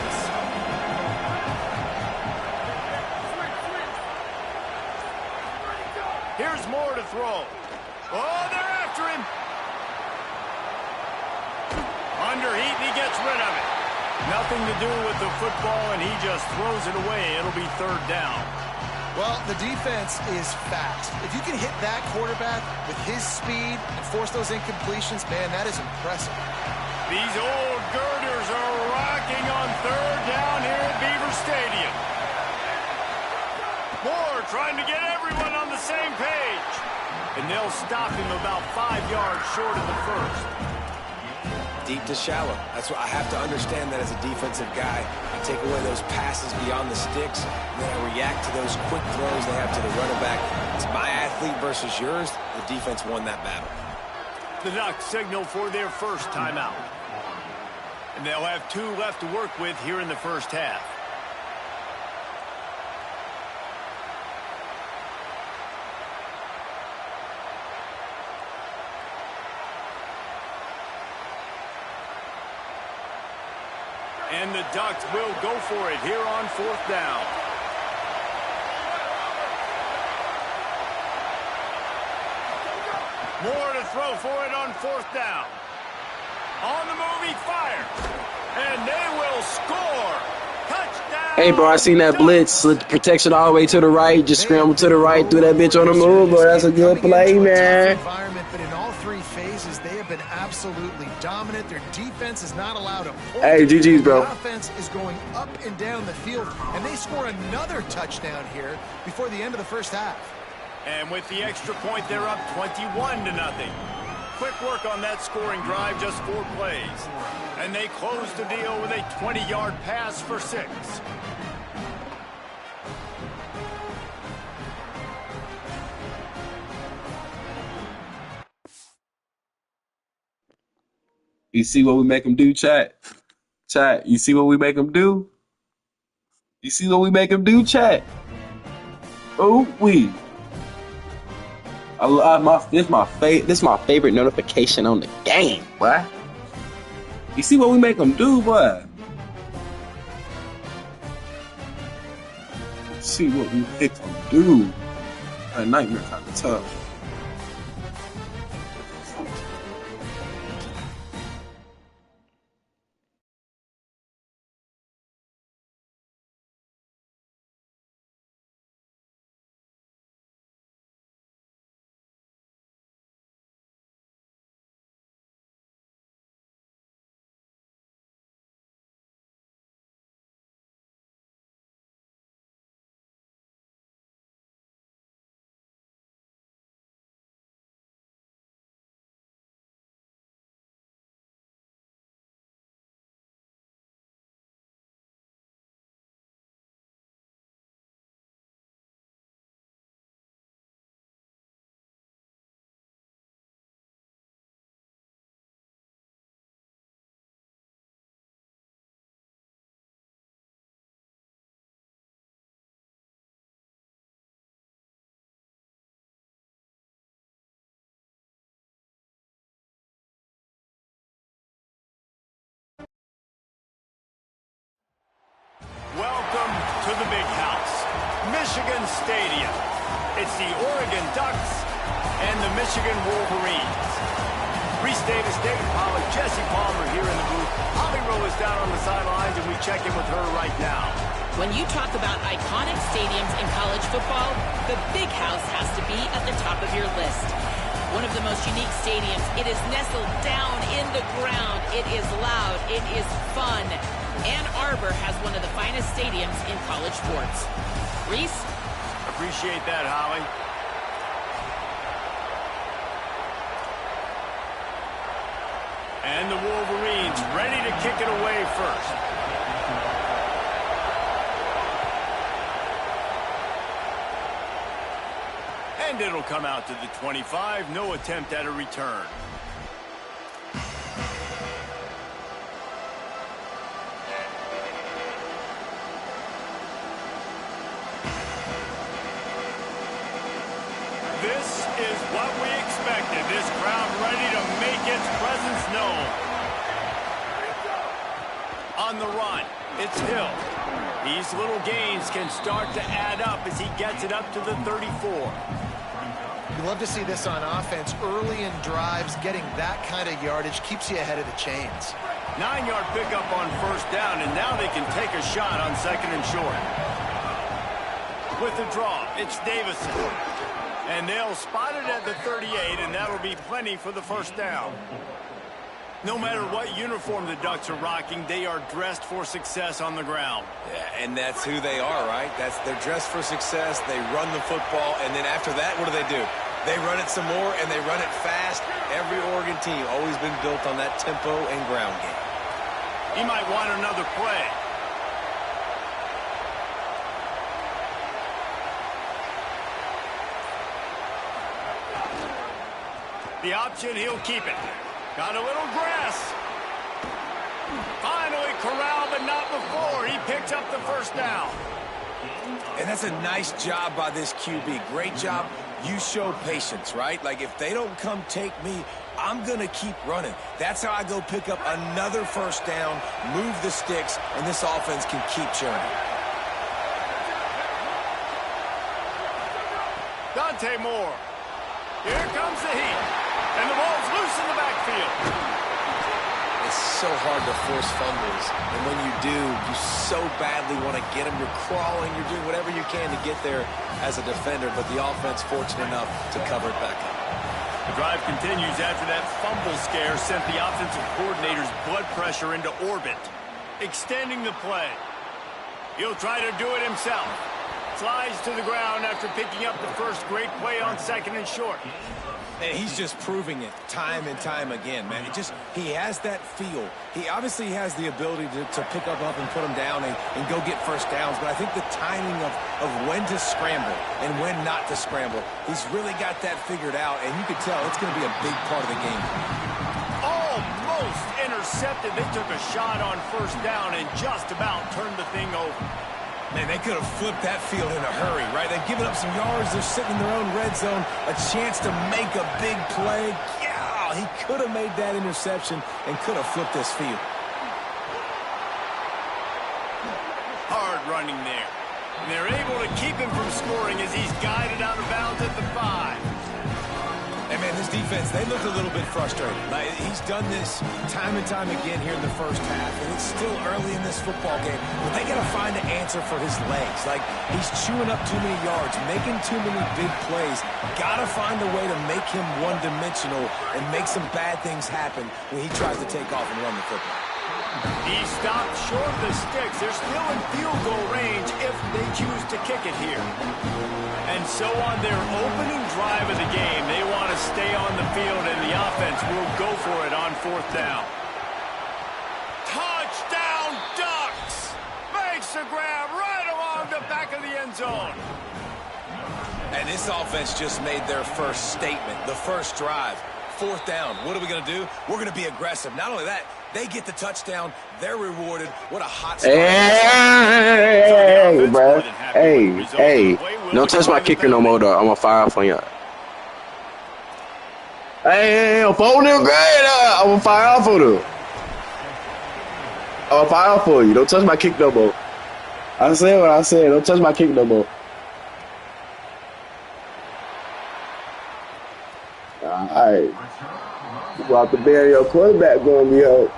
Here's Moore to throw. Oh, they're after him. Under heat, and he gets rid of it. Nothing to do with the football, and he just throws it away. It'll be 3rd down. Well, the defense is fast. If you can hit that quarterback with his speed and force those incompletions, man, that is impressive. These old girders are rocking on 3rd down here at Beaver Stadium. Moore trying to get everyone on the same page. And they'll stop him about 5 yards short of the 1st. Deep to shallow. That's what I have to understand that as a defensive guy. I take away those passes beyond the sticks, and then I react to those quick throws they have to the running back. It's my athlete versus yours. The defense won that battle. The Ducks signal for their 1st timeout. And they'll have 2 left to work with here in the 1st half. And the Ducks will go for it here on 4th down. throw for it on 4th down. On the move, he fires. And they will score. Touchdown. Hey, bro, I seen that blitz. Slid the protection all the way to the right. Just scrambled to the right, threw that bitch on the move, bro. That's a good play, man. But in all 3 phases, they have been absolutely dominant. Their defense is not allowed to pull. Hey, GG's, bro. The offense is going up and down the field, and they score another touchdown here before the end of the first half. And with the extra point, they're up 21-0. Quick work on that scoring drive, just 4 plays. And they close the deal with a 20-yard pass for 6. You see what we make them do, chat? Chat, you see what we make them do? You see what we make them do, chat? Oh, we. I love this my favorite notification on the game, boy. You see what we make them do, boy? You see what we make them do? A nightmare kind of tough. Welcome to the big house, Michigan Stadium. It's the Oregon Ducks and the Michigan Wolverines. Reese Davis, David Pollack, Jesse Palmer here in the booth. Holly Rowe is down on the sidelines, and we check in with her right now. When you talk about iconic stadiums in college football, the Big House has to be at the top of your list. One of the most unique stadiums. It is nestled down in the ground. It is loud. It is fun. Ann Arbor has one of the finest stadiums in college sports. Reese? Appreciate that, Holly. And the Wolverines ready to kick it away first. And it'll come out to the 25. No attempt at a return. This is what we expected. This crowd ready to make its presence known. On the run, it's Hill. These little gains can start to add up as he gets it up to the 34. You love to see this on offense. Early in drives, getting that kind of yardage keeps you ahead of the chains. 9-yard pickup on 1st down, and now they can take a shot on 2nd and short. With the draw, it's Davison. And they'll spot it at the 38, and that'll be plenty for the 1st down. No matter what uniform the Ducks are rocking, they are dressed for success on the ground. Yeah, and that's who they are, right? They're dressed for success. They run the football, and then after that, what do? They run it some more, and they run it fast. Every Oregon team always been built on that tempo and ground game. He might want another play. The option, he'll keep it. Got a little grass. Finally corralled, but not before. He picks up the 1st down. And that's a nice job by this QB. Great job. You show patience, right? Like, if they don't come take me, I'm going to keep running. That's how I go pick up another 1st down, move the sticks, and this offense can keep churning. Dante Moore. Here comes the heat. And the ball's loose in the backfield. It's so hard to force fumbles, and when you do, you so badly want to get them. You're crawling, you're doing whatever you can to get there as a defender, but the offense fortunate enough to cover it back up. The drive continues after that fumble scare sent the offensive coordinator's blood pressure into orbit. Extending the play. He'll try to do it himself. Slides to the ground after picking up the first great play on 2nd and short. And he's just proving it time and time again, man. He has that feel. He obviously has the ability to pick up and put him down and go get first downs. But I think the timing of when to scramble and when not to scramble, he's really got that figured out. And you can tell it's going to be a big part of the game. Almost intercepted. They took a shot on first down and just about turned the thing over. Man, they could have flipped that field in a hurry, right? They've given up some yards. They're sitting in their own red zone. A chance to make a big play. Yeah, he could have made that interception and could have flipped this field. Hard running there. And they're able to keep him from scoring as he's guided out of bounds at the 5. Hey, man, this defense, they looked a little bit frustrated. Like, he's done this time and time again here in the first half, and it's still early in this football game. But they got to find an answer for his legs. Like, he's chewing up too many yards, making too many big plays. Got to find a way to make him one-dimensional and make some bad things happen when he tries to take off and run the football. He stopped short of the sticks. They're still in field goal range if they choose to kick it here. And so on their opening drive of the game, they want to stay on the field, and the offense will go for it on 4th down. Touchdown, Ducks! Makes the grab right along the back of the end zone. And this offense just made their first statement, the first drive. 4th down. What are we going to do? We're going to be aggressive. Not only that, they get the touchdown. They're rewarded. What a hot start. Hey, bro. Hey. Don't touch my kicker no more, though. I'm going to fire off on you. Hey, I'm folding him great. I'm going to fire off on him. I'm going to fire off for you. Don't touch my kick no more. I said what I said. Don't touch my kick no more. All right. You out the bear, your quarterback going to be up.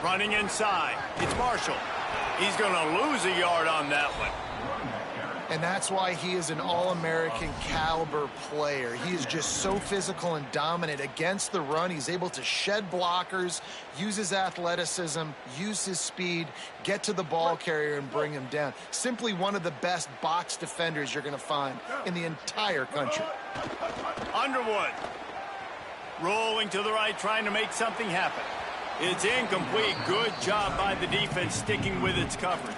Running inside. It's Marshall. He's going to lose a yard on that one. And that's why he is an all-American caliber player. He is just so physical and dominant against the run. He's able to shed blockers, use his athleticism, use his speed, get to the ball carrier and bring him down. Simply one of the best box defenders you're going to find in the entire country. Underwood. Rolling to the right, trying to make something happen. It's incomplete. Good job by the defense sticking with its coverage.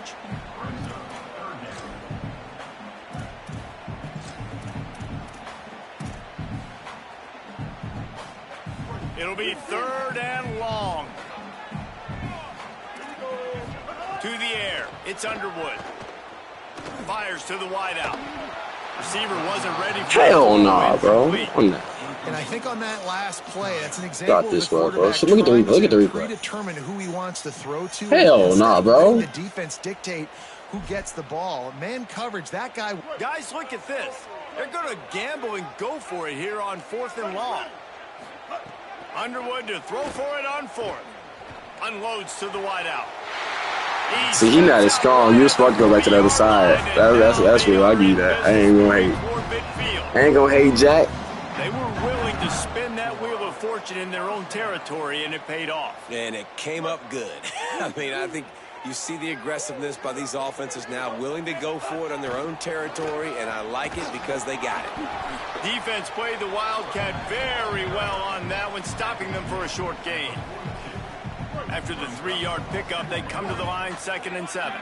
It'll be 3rd and long. To the air. It's Underwood. Fires to the wideout. Receiver wasn't ready for it. Hell no, bro. And I think on that last play, that's an example Got this of the one, bro. quarterback So look at the replay. predetermine who he wants to throw to. Hell nah, bro. The defense dictate who gets the ball. Man coverage, that guy. Guys, look at this. They're going to gamble and go for it here on 4th and long. Underwood to throw for it on 4th. Unloads to the wideout. See, he's not as strong. You're supposed to go back to the other side. That's real. I'll give you that. I ain't gonna hate. I ain't gonna hate Jack. They were willing to spin that wheel of fortune in their own territory, and it paid off. And it came up good. I mean, I think you see the aggressiveness by these offenses now, willing to go for it on their own territory, and I like it because they got it. Defense played the Wildcat very well on that one, stopping them for a short gain. After the 3-yard pickup, they come to the line 2nd and 7.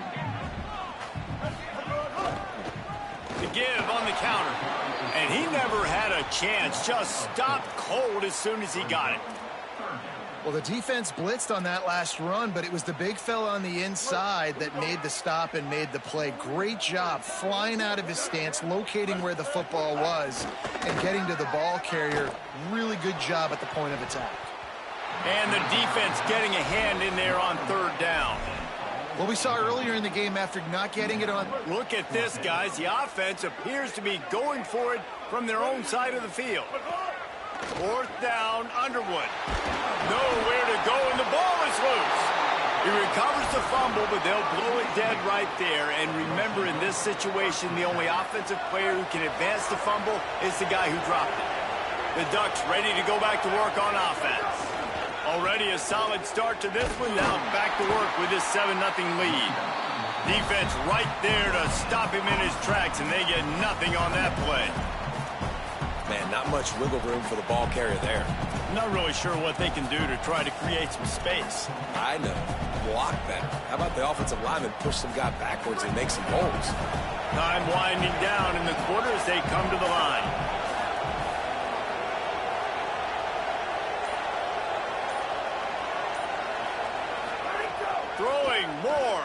To give on the counter. And he never had a chance, just stopped cold as soon as he got it. Well, the defense blitzed on that last run, but it was the big fella on the inside that made the stop and made the play. Great job flying out of his stance, locating where the football was, and getting to the ball carrier. Really good job at the point of attack. And the defense getting a hand in there on third down. What we saw earlier in the game after not getting it on... Look at this, guys. The offense appears to be going for it from their own side of the field. Fourth down, Underwood. Nowhere to go, and the ball is loose. He recovers the fumble, but they'll blow it dead right there. And remember, in this situation, the only offensive player who can advance the fumble is the guy who dropped it. The Ducks ready to go back to work on offense. Already a solid start to this one. Now back to work with this 7-0 lead. Defense right there to stop him in his tracks, and they get nothing on that play. Man, not much wiggle room for the ball carrier there. Not really sure what they can do to try to create some space. I know. Block better. How about the offensive lineman push some guy backwards and make some holes? Time winding down in the quarter as they come to the line. Throwing more.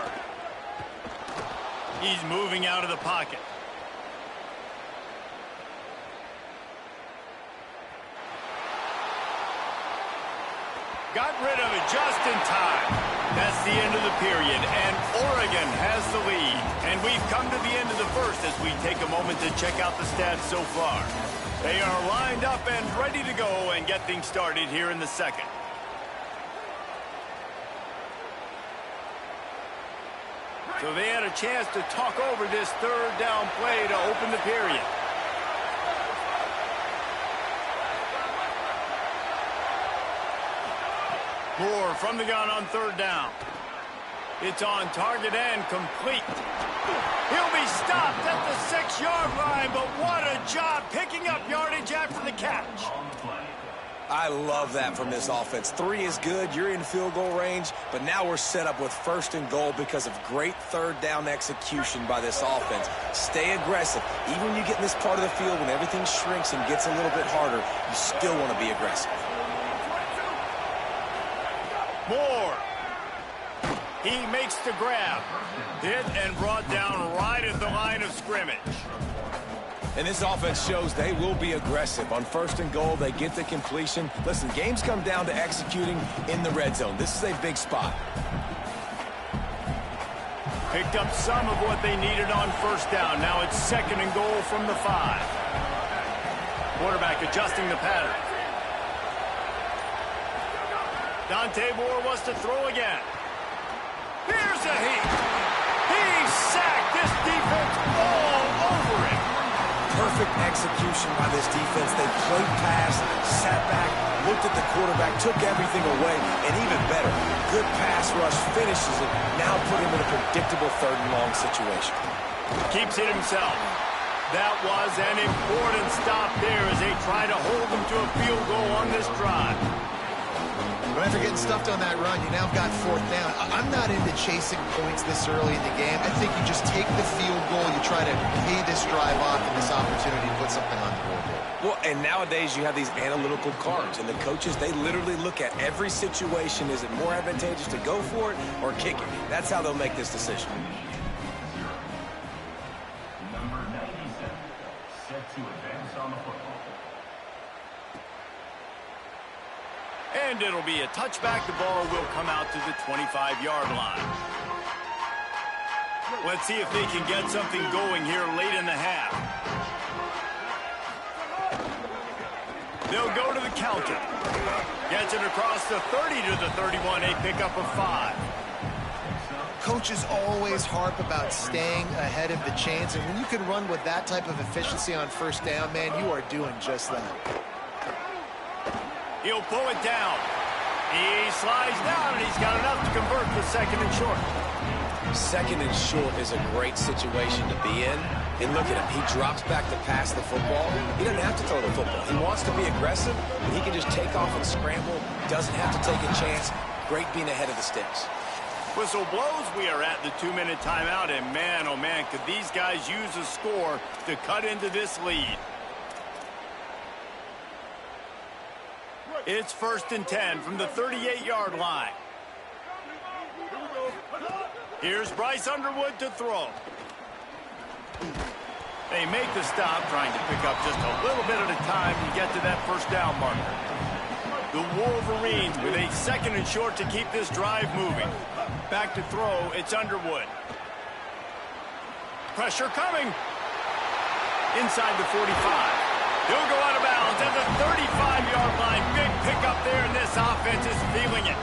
He's moving out of the pocket. Got rid of it just in time. That's the end of the period, and Oregon has the lead. And we've come to the end of the first as we take a moment to check out the stats so far. They are lined up and ready to go and get things started here in the second. So they had a chance to talk over this third down play to open the period. Moore from the gun on third down. It's on target and complete. He'll be stopped at the 6-yard line, but what a job picking up yardage after the catch. I love that from this offense. 3 is good. You're in field goal range, but now we're set up with 1st and goal because of great third down execution by this offense. Stay aggressive. Even when you get in this part of the field, when everything shrinks and gets a little bit harder, you still want to be aggressive. Moore. He makes the grab. Hit and brought down right at the line of scrimmage. And this offense shows they will be aggressive. On 1st and goal, they get the completion. Listen, games come down to executing in the red zone. This is a big spot. Picked up some of what they needed on 1st down. Now it's 2nd and goal from the 5. Quarterback adjusting the pattern. Dante Moore wants to throw again. Here's a heat. He sacked this defense all over it. Perfect execution by this defense. They played pass, sat back, looked at the quarterback, took everything away, and even better, good pass rush, finishes it, now put him in a predictable 3rd and long situation. Keeps it himself. That was an important stop there as they try to hold them to a field goal on this drive. But after getting stuffed on that run, you now got 4th down. I'm not into chasing points this early in the game. I think you just take the field goal. You try to pay this drive off and this opportunity to put something on the board. Well, and nowadays you have these analytical cards, and the coaches, they literally look at every situation. Is it more advantageous to go for it or kick it? That's how they'll make this decision. Number 97, set to advance on the football. And it'll be a touchback. The ball will come out to the 25-yard line. Let's see if they can get something going here late in the half. They'll go to the counter. Gets it across the 30 to the 31, a pickup of 5. Coaches always harp about staying ahead of the chains, and when you can run with that type of efficiency on 1st down, man, you are doing just that. He'll pull it down. He slides down, and he's got enough to convert to 2nd and short. 2nd and short is a great situation to be in. And look at him. He drops back to pass the football. He doesn't have to throw the football. He wants to be aggressive, and he can just take off and scramble. Doesn't have to take a chance. Great being ahead of the sticks. Whistle blows. We are at the 2-minute timeout, and man, oh man, could these guys use a score to cut into this lead. It's 1st and 10 from the 38-yard line. Here's Bryce Underwood to throw. They make the stop, trying to pick up just a little bit at a time to get to that first down marker. The Wolverines with a 2nd and short to keep this drive moving. Back to throw, it's Underwood. Pressure coming. Inside the 45. He'll go out of bounds at the 35-yard line. Big pickup there, and this offense is feeling it.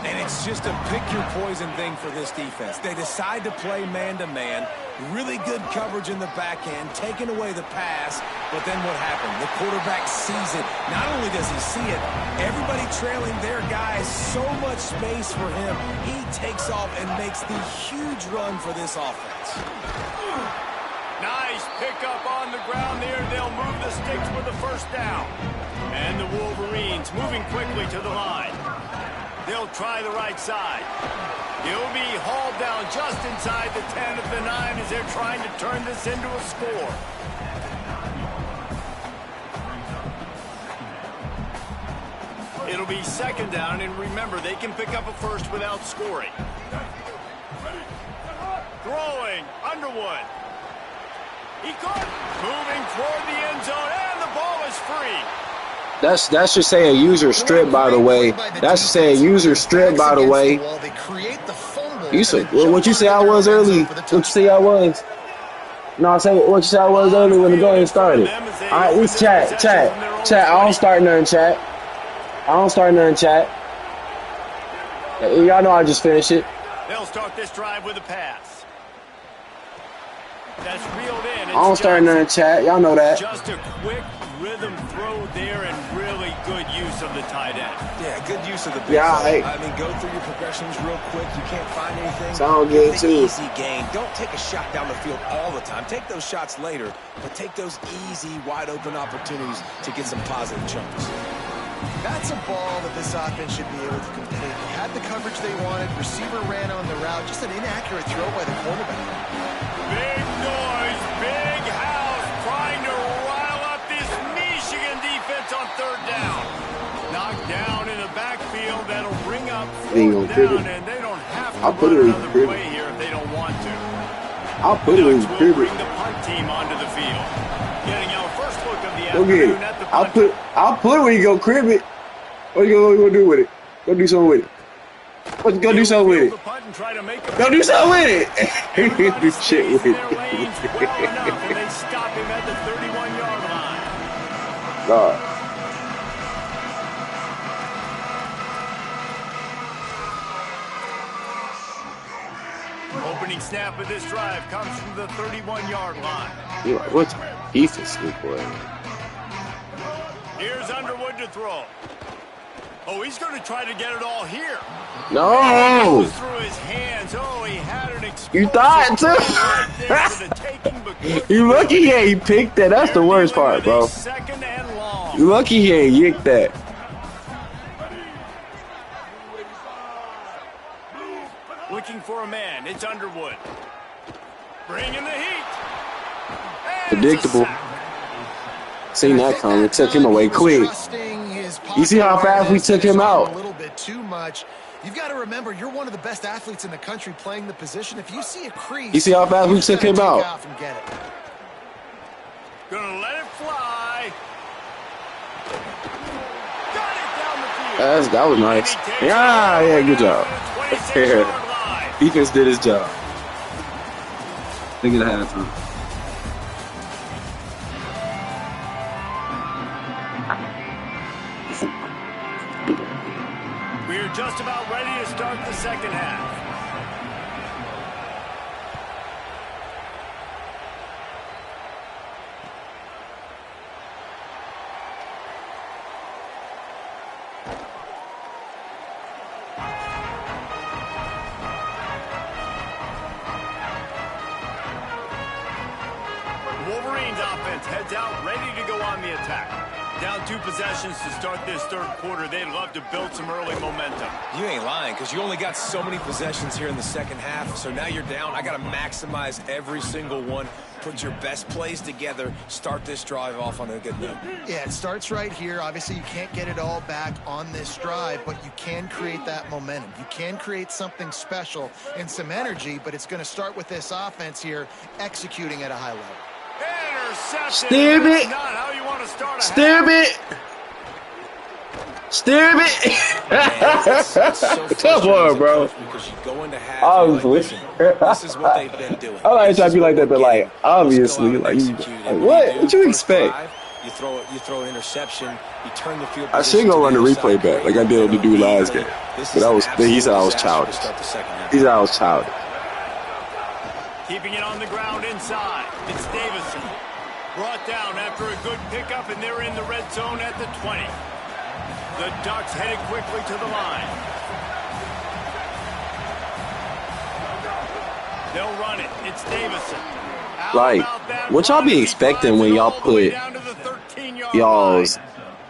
And it's just a pick-your-poison thing for this defense. They decide to play man-to-man. Really good coverage in the back end, taking away the pass. But then what happened? The quarterback sees it. Not only does he see it, everybody trailing their guys, so much space for him. He takes off and makes the huge run for this offense. Nice pickup on the ground there. They'll move the sticks with the first down. And the Wolverines moving quickly to the line. They'll try the right side. He'll be hauled down just inside the 10 of the 9 as they're trying to turn this into a score. It'll be 2nd down, and remember, they can pick up a first without scoring. Throwing, Underwood. He caught, moving toward the end zone, and the ball is free. That should say a user strip, by the way. That should say a user strip, by the way. You said what you say I was early. What you say I was? No, I said what you said I was early when the game started. All right, it's chat. I don't start nothing, chat. Y'all know I just finished it. They'll start this drive with a pass. That's reeled in. I don't start nothing, chat. Y'all know that. Just a quick rhythm throw there and really good use of the tight end. Yeah, good use of the big I mean, go through your progressions real quick. You can't find anything. Sound good, too. Easy gain. Don't take a shot down the field all the time. Take those shots later, but take those easy, wide-open opportunities to get some positive chunks. That's a ball that this offense should be able to complete. They had the coverage they wanted. Receiver ran on the route. Just an inaccurate throw by the quarterback. Big noise, big house, trying to rile up this Michigan defense on 3rd down. Knocked down in the backfield. That'll bring up 4th down, and they don't have to run another play here if they don't want to. I'll put it in the crib. Bring the punt team onto the field. Getting our first look of the afternoon at the punt. I'll put it when you go crib it. What you gonna do with it? Go do something with it. Go do something with it. Go do something with it. Do shit with it. They stop him at the 31-yard line. God. Opening snap of this drive comes from the 31-yard line. You're like, what's defense boy? Here's Underwood to throw. Oh, he's going to try to get it all here. No! Goes through his hands. Oh, he had an You thought too. You lucky he ain't picked that. That's the worst part, bro. 2nd and long. You lucky he ain't yicked that. Looking for a man. It's Underwood. Bringing the heat. And predictable. Seen that coming. Took him away quick. You see how fast we took him out? A little bit too much. You've got to remember, you're one of the best athletes in the country playing the position. If you see a crease, you see how fast we took him out? Gonna let it fly. Got it down the field. That was nice. Yeah, good job. Defense did his job. Think it had time. We're just about ready to start the second half. Wolverines offense heads out ready to go on the attack. Down 2 possessions to start this third quarter. They'd love to build some early momentum. You ain't lying, because you only got so many possessions here in the second half, so now you're down. I got to maximize every single one, put your best plays together, start this drive off on a good note. Yeah, it starts right here. Obviously, you can't get it all back on this drive, but you can create that momentum. You can create something special and some energy, but it's going to start with this offense here executing at a high level. Stupid. Not how you want to start a Stupid. Come on, bro. Because you go into half, Obviously. this is what they've been doing. I like trying to be like that, but like obviously, like what you expect? You throw an interception. You turn the field. I should go run the replay back, like I did on the dude last game. But he said I was childish. He said I was childish. Keeping it on the ground inside. It's Davison. Brought down after a good pickup, and they're in the red zone at the 20. The Ducks headed quickly to the line. They'll run it. It's Davison. Like, what y'all be expecting when y'all put y'all's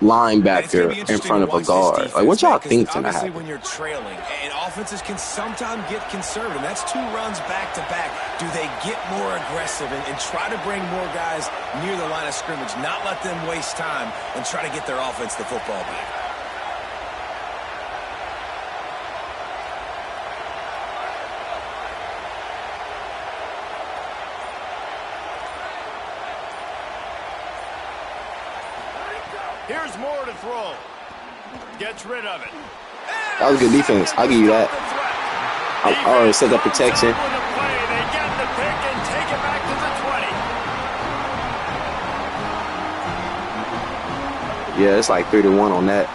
linebacker in front of a guard? Like, what y'all think gonna happen? When you're trailing, and offenses can sometimes get conservative. That's 2 runs back to back. Do they get more aggressive and try to bring more guys near the line of scrimmage, not let them waste time, and try to get their offense the football back? Here's more to throw. Gets rid of it. That was good defense. I'll give you that. I already set up protection. They get the pick and take it back to the 20. Yeah, it's like 3-1 on that.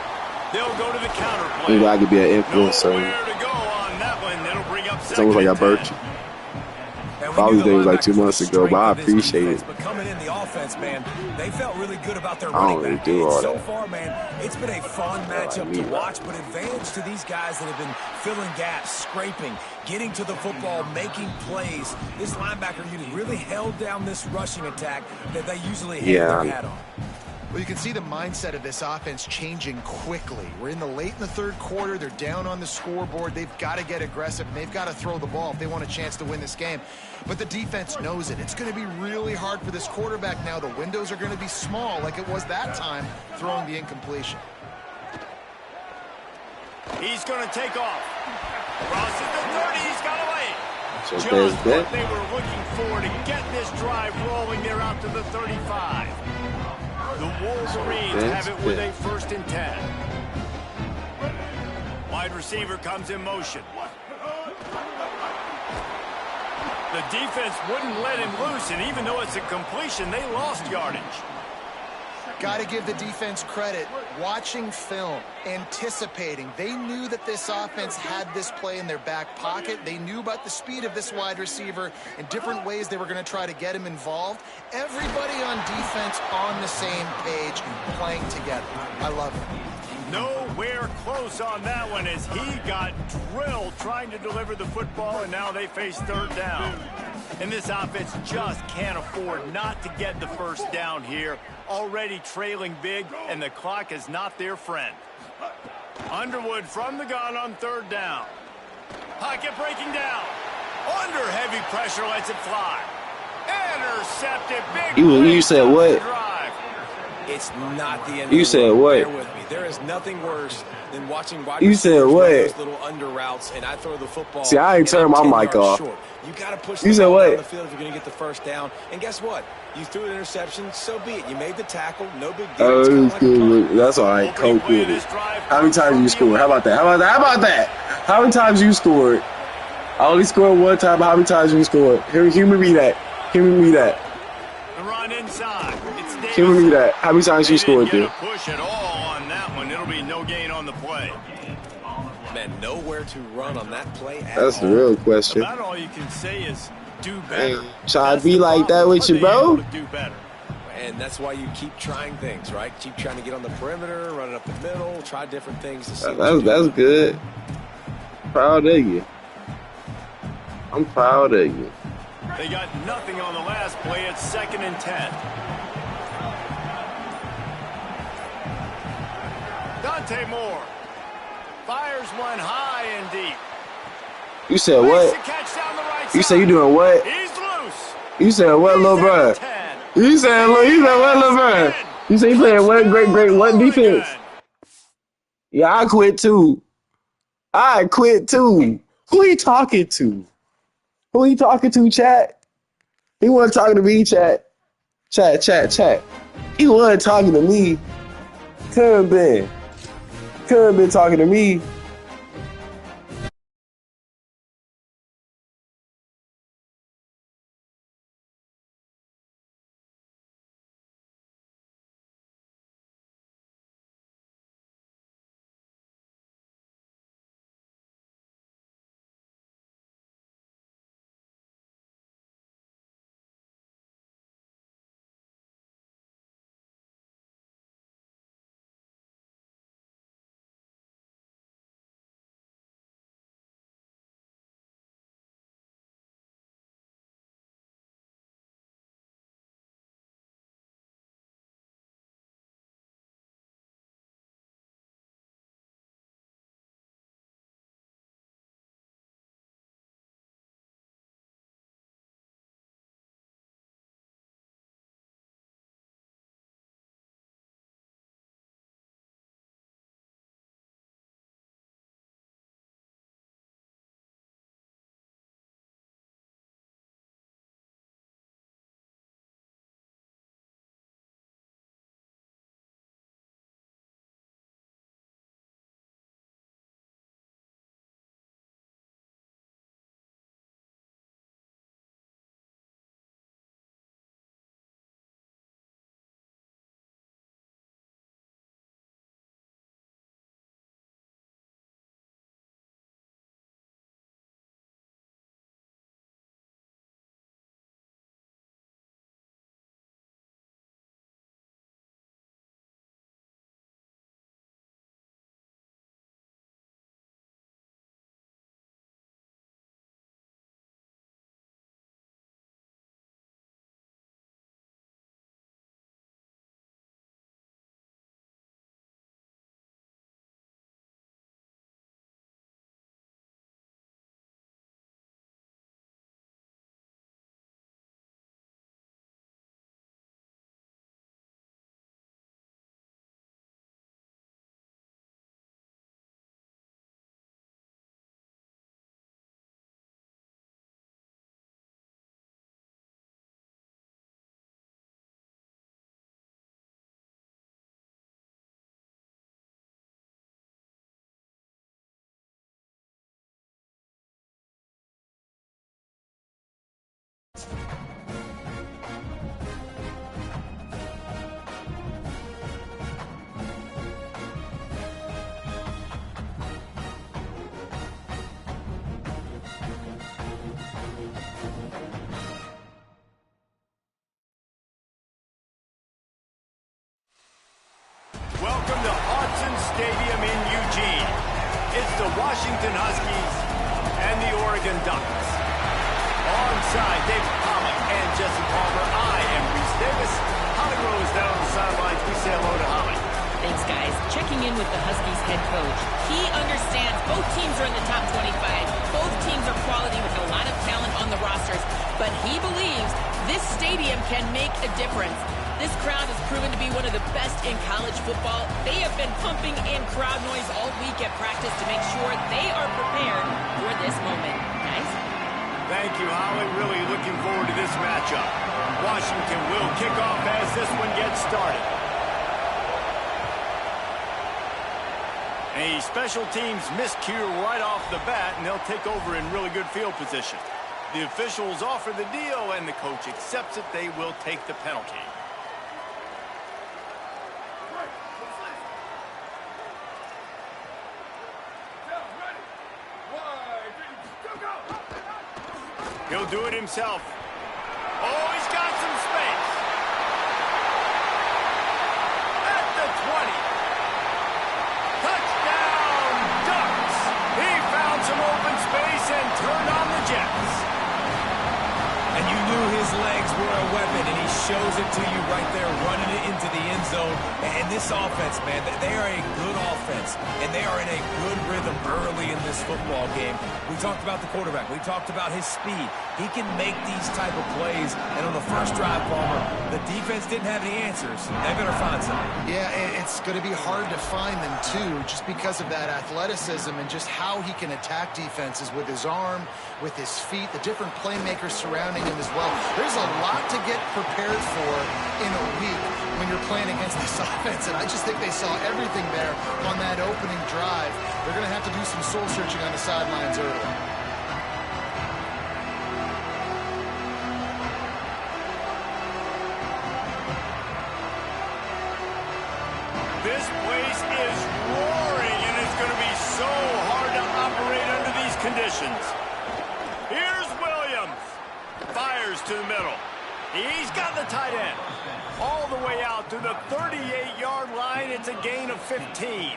They'll go to the counter play. Maybe I could be an influencer. Nowhere to go on that one. That'll bring up It's almost like I burnt you. Father's Day was like 2 months ago, but I appreciate it. But coming in the offense, man, they felt really good about their I don't running really back. do all So that. far, man, it's been a fun matchup to watch, but advantage to these guys that have been filling gaps, scraping, getting to the football, making plays. This linebacker unit really held down this rushing attack that they usually hang their hat on. Well, you can see the mindset of this offense changing quickly. We're late in the third quarter. They're down on the scoreboard. They've got to get aggressive, and they've got to throw the ball if they want a chance to win this game. But the defense knows it. It's going to be really hard for this quarterback now. The windows are going to be small like it was that time throwing the incompletion. He's going to take off. Crosses the 30. He's got away. Just what they were looking for to get this drive rolling. They're out to the 35. The Wolverines have it with a 1st and 10. Wide receiver comes in motion. The defense wouldn't let him loose, and even though it's a completion, they lost yardage. Got to give the defense credit. Watching film, anticipating. They knew that this offense had this play in their back pocket. They knew about the speed of this wide receiver and different ways they were going to try to get him involved. Everybody on defense on the same page, playing together. I love it. Nowhere close on that one as he got drilled trying to deliver the football, and now they face 3rd down. And this offense just can't afford not to get the 1st down here. Already trailing big, and the clock is not their friend. Underwood from the gun on 3rd down. Pocket breaking down. Under heavy pressure, lets it fly. Intercepted. Big You said what? It's not the end. You said what? Bear with me. There is nothing worse than watching wide You said what? those little under routes, and I throw the football. See, I ain't turned my mic off. Short. You got to push You the said ball what? down the field if you're going to get the 1st down. And guess what? You threw an interception, so be it. You made the tackle, no big deal. Oh, that's all right. Cope with it. How many times you scored? How about that? How about that? How about that? How many times you scored? I only scored 1 time, but how many times you scored? Humor me that. Humor me that. The run inside. Humor me that. How many times you scored, dude? Push at all on that one. It'll be no gain on the play. Man, nowhere to run on that play at That's the all. real question. About all you can say is do better. Try to be like that with you, bro. Do better. And that's why you keep trying things, right? Keep trying to get on the perimeter, run it up the middle, try different things to see. That's good. Proud of you. I'm proud of you. They got nothing on the last play. It's 2nd and 10. Dante Moore fires one high and deep. You said what? You said you doing what? He's loose. You said what, little bro? You said what, little bro? You said you playing what? Great, what defense? Yeah, I quit too. Who he talking to? Chat? He wasn't talking to me, chat. Chat. He wasn't talking to me. Couldn't been talking to me. Welcome to Autzen Stadium in Eugene. It's the Washington Huskies and the Oregon Ducks. Alongside David Pollock and Jesse Palmer, I am Reese Davis. Holly Rose down on the sidelines. We say hello to Holly. Thanks, guys. Checking in with the Huskies head coach. He understands both teams are in the top 25. Both teams are quality with a lot of talent on the rosters. But he believes this stadium can make a difference. This crowd has proven to be one of the best in college football. They have been pumping in crowd noise all week at practice to make sure they are prepared for this moment. Guys? Thank you, Holly. Really looking forward to this matchup. Washington will kick off as this one gets started. A special teams miscue right off the bat, and they'll take over in really good field position. The officials offer the deal, and the coach accepts it. They will take the penalty. He'll do it himself. Oh, he's got some space. At the 20. Touchdown, Ducks. He found some open space and turned on the Jets. And you knew his legs were a weapon, and he shows it to you right there, running it into the end zone. And this offense, man, they are a good offense, and they are in a good rhythm early in this football game. We talked about the quarterback. We talked about his speed. He can make these type of plays, and on the first drive, Palmer, the defense didn't have any answers. They better find something. Yeah, it's going to be hard to find them, too, just because of that athleticism and just how he can attack defenses with his arm, with his feet, the different playmakers surrounding him as well. There's a lot to get prepared for in a week when you're playing against this offense, and I just think they saw everything there on that opening drive. They're going to have to do some soul-searching on the sidelines early. This place is roaring, and it's going to be so hard to operate under these conditions. Here's Williams. Fires to the middle. He's got the tight end. All the way out to the 38-yard line. It's a gain of 15.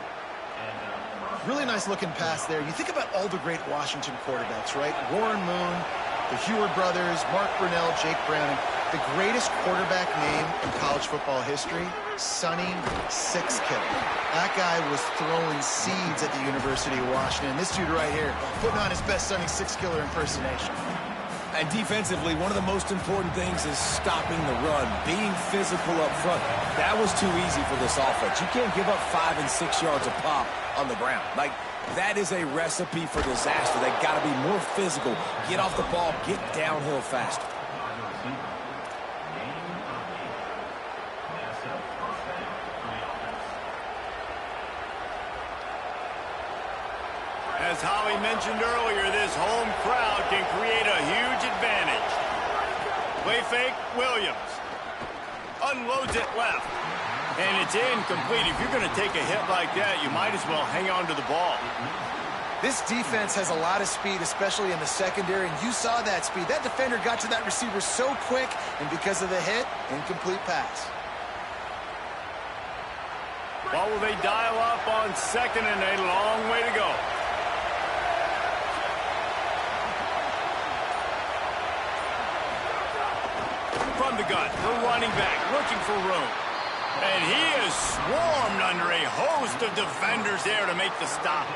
Really nice looking pass there. You think about all the great Washington quarterbacks, right? Warren Moon, the Heward brothers, Mark Brunell, Jake Browning. The greatest quarterback name in college football history, Sonny Six Killer. That guy was throwing seeds at the University of Washington. This dude right here, putting on his best Sonny Six Killer impersonation. And defensively, one of the most important things is stopping the run, being physical up front. That was too easy for this offense. You can't give up 5 and 6 yards a pop on the ground. Like, that is a recipe for disaster. They got to be more physical, get off the ball, get downhill faster. As Holly mentioned earlier, this home crowd can create a huge advantage. Play fake, Williams. Unloads it left. And it's incomplete. If you're going to take a hit like that, you might as well hang on to the ball. This defense has a lot of speed, especially in the secondary, and you saw that speed. That defender got to that receiver so quick, and because of the hit, incomplete pass. Well, will they dial up on second and a long way to go? From the gun, the running back looking for room. And he is swarmed under a host of defenders there to make the stop.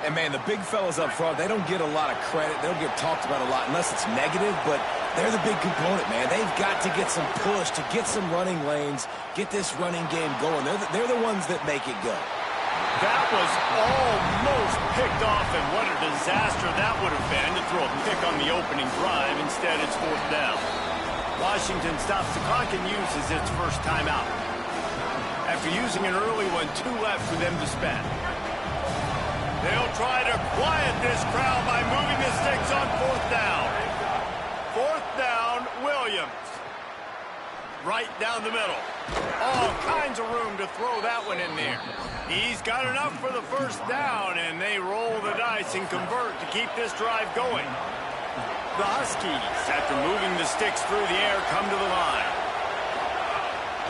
And, man, the big fellas up front, they don't get a lot of credit. They don't get talked about a lot unless it's negative, but they're the big component, man. They've got to get some push, to get some running lanes, get this running game going. They're the ones that make it go. That was almost picked off, and what a disaster that would have been to throw a pick on the opening drive. Instead, it's fourth down. Washington stops the clock and uses its first timeout. After using an early one, 2 left for them to spend. They'll try to quiet this crowd by moving the sticks on fourth down. Fourth down, Williams. Right down the middle. All kinds of room to throw that one in there. He's got enough for the first down, and they roll the dice and convert to keep this drive going. The Huskies, after moving the sticks through the air, come to the line.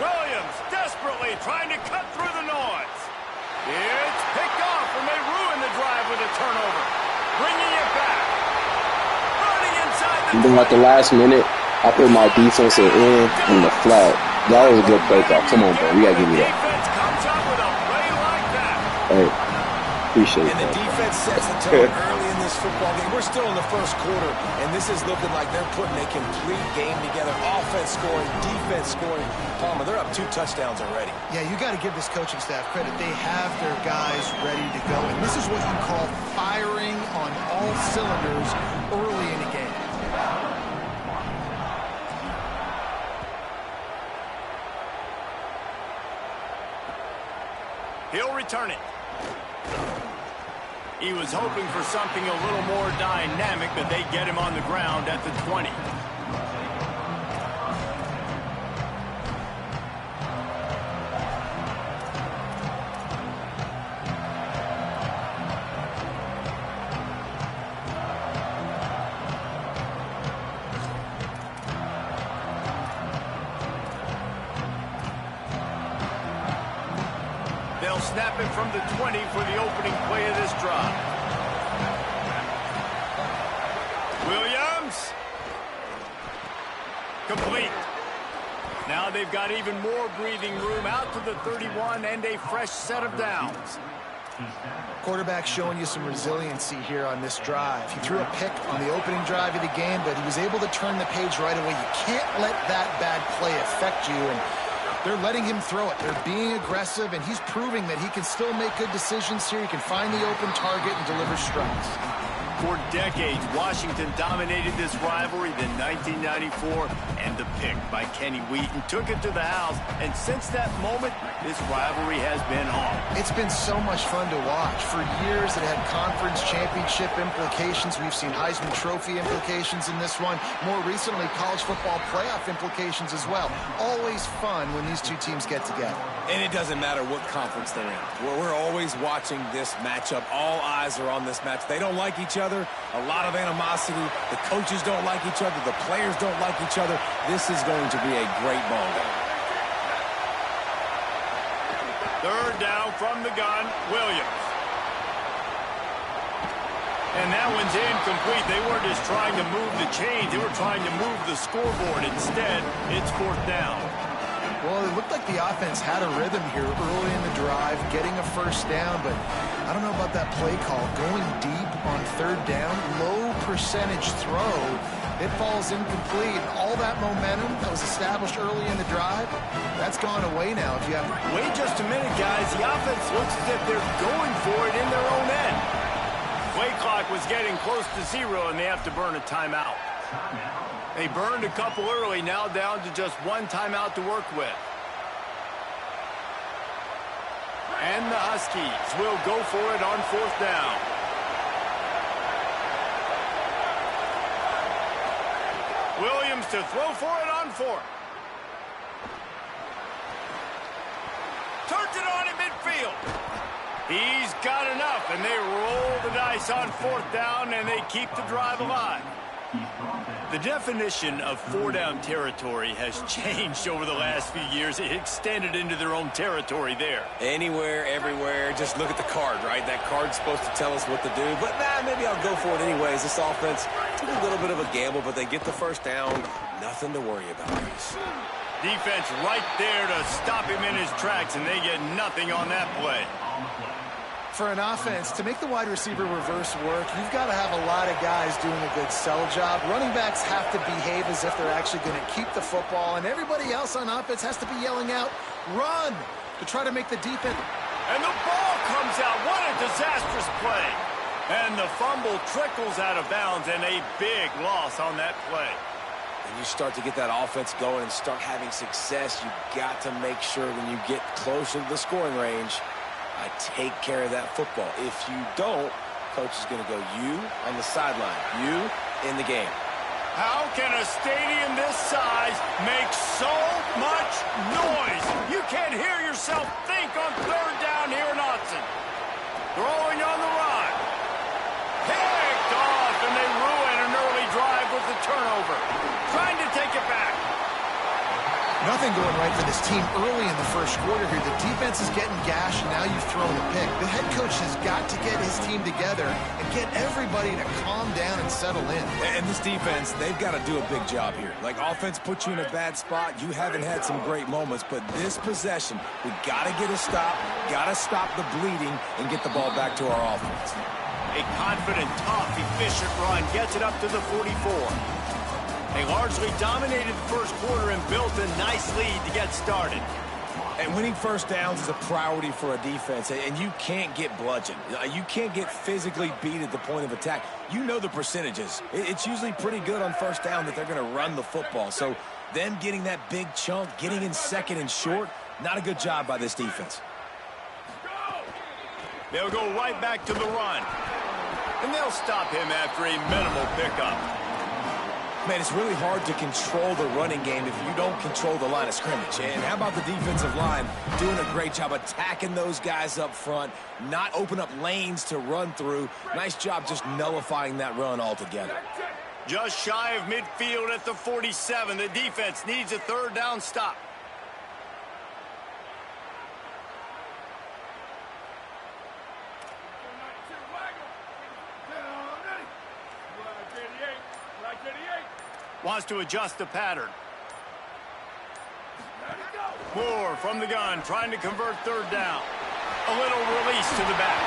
Williams desperately trying to cut through the noise. It's picked off, and they ruin the drive with a turnover. Bringing it back. Running inside the... Even at the last minute, I put my defensive end in the flat. That was a good play call. Come on, bro. You got to give me that. Defense comes up with a play like that. Hey, appreciate that. And the defense sets the tone early in this football game. We're still in the first quarter, and this is looking like they're putting a complete game together. Offense scoring, defense scoring. Palmer, they're up 2 touchdowns already. Yeah, you got to give this coaching staff credit. They have their guys ready to go, and this is what you call firing on all cylinders early in a game. He'll return it. He was hoping for something a little more dynamic, but they get him on the ground at the 20. They'll snap it from the 20 for the opening play of this drive. Williams. Complete. Now they've got even more breathing room out to the 31 and a fresh set of downs. Quarterback showing you some resiliency here on this drive. He threw a pick on the opening drive of the game, but he was able to turn the page right away. You can't let that bad play affect you, and they're letting him throw it. They're being aggressive, and he's proving that he can still make good decisions here. He can find the open target and deliver strikes. For decades, Washington dominated this rivalry. Then 1994, and the pick by Kenny Wheaton took it to the house. And since that moment, this rivalry has been on. It's been so much fun to watch. For years, it had conference championship implications. We've seen Heisman Trophy implications in this one. More recently, college football playoff implications as well. Always fun when these two teams get together. And it doesn't matter what conference they're in. We're always watching this matchup. All eyes are on this match. They don't like each other. A lot of animosity. The coaches don't like each other. The players don't like each other. This is going to be a great ball game. Third down from the gun, Williams. And that one's incomplete. They weren't just trying to move the chains. They were trying to move the scoreboard. Instead, it's fourth down. Well, it looked like the offense had a rhythm here early in the drive, getting a first down, but I don't know about that play call. Going deep on third down, low percentage throw, it falls incomplete. And all that momentum that was established early in the drive, that's gone away now. If you have to wait just a minute, guys. The offense looks as if they're going for it in their own end. Play clock was getting close to zero, and they have to burn a timeout. They burned a couple early, now down to just one timeout to work with. And the Huskies will go for it on fourth down. Williams to throw for it on fourth. Turns it on in midfield. He's got enough, and they roll the dice on fourth down, and they keep the drive alive. The definition of four-down territory has changed over the last few years. It extended into their own territory there. Anywhere, everywhere, just look at the card, right? That card's supposed to tell us what to do, but maybe I'll go for it anyways. This offense took a little bit of a gamble, but they get the first down. Nothing to worry about. Defense right there to stop him in his tracks, and they get nothing on that play. For an offense, to make the wide receiver reverse work, you've got to have a lot of guys doing a good sell job. Running backs have to behave as if they're actually going to keep the football, and everybody else on offense has to be yelling out, run, to try to make the defense. And the ball comes out. What a disastrous play. And the fumble trickles out of bounds, and a big loss on that play. When you start to get that offense going and start having success, you've got to make sure when you get closer to the scoring range, I take care of that football. If you don't, coach is going to go, you on the sideline, you in the game. How can a stadium this size make so much noise? You can't hear yourself think on third down here in Austin. Throwing on the run. Picked off, and they ruin an early drive with the turnover. Trying to take it back. Nothing going right for this team early in the first quarter here. The defense is getting gashed, and now you've thrown a pick. The head coach has got to get his team together and get everybody to calm down and settle in. And this defense, they've got to do a big job here. Like, offense puts you in a bad spot. You haven't had some great moments, but this possession, we got to get a stop, got to stop the bleeding, and get the ball back to our offense. A confident, tough, efficient run gets it up to the 44. They largely dominated the first quarter and built a nice lead to get started. And winning first downs is a priority for a defense, and you can't get bludgeoned. You can't get physically beat at the point of attack. You know the percentages. It's usually pretty good on first down that they're going to run the football. So them getting that big chunk, getting in second and short, not a good job by this defense. They'll go right back to the run. And they'll stop him after a minimal pickup. Man, it's really hard to control the running game if you don't control the line of scrimmage. And how about the defensive line doing a great job attacking those guys up front, not open up lanes to run through. Nice job just nullifying that run altogether. Just shy of midfield at the 47. The defense needs a third down stop. Wants to adjust the pattern. Moore from the gun, trying to convert third down. A little release to the back.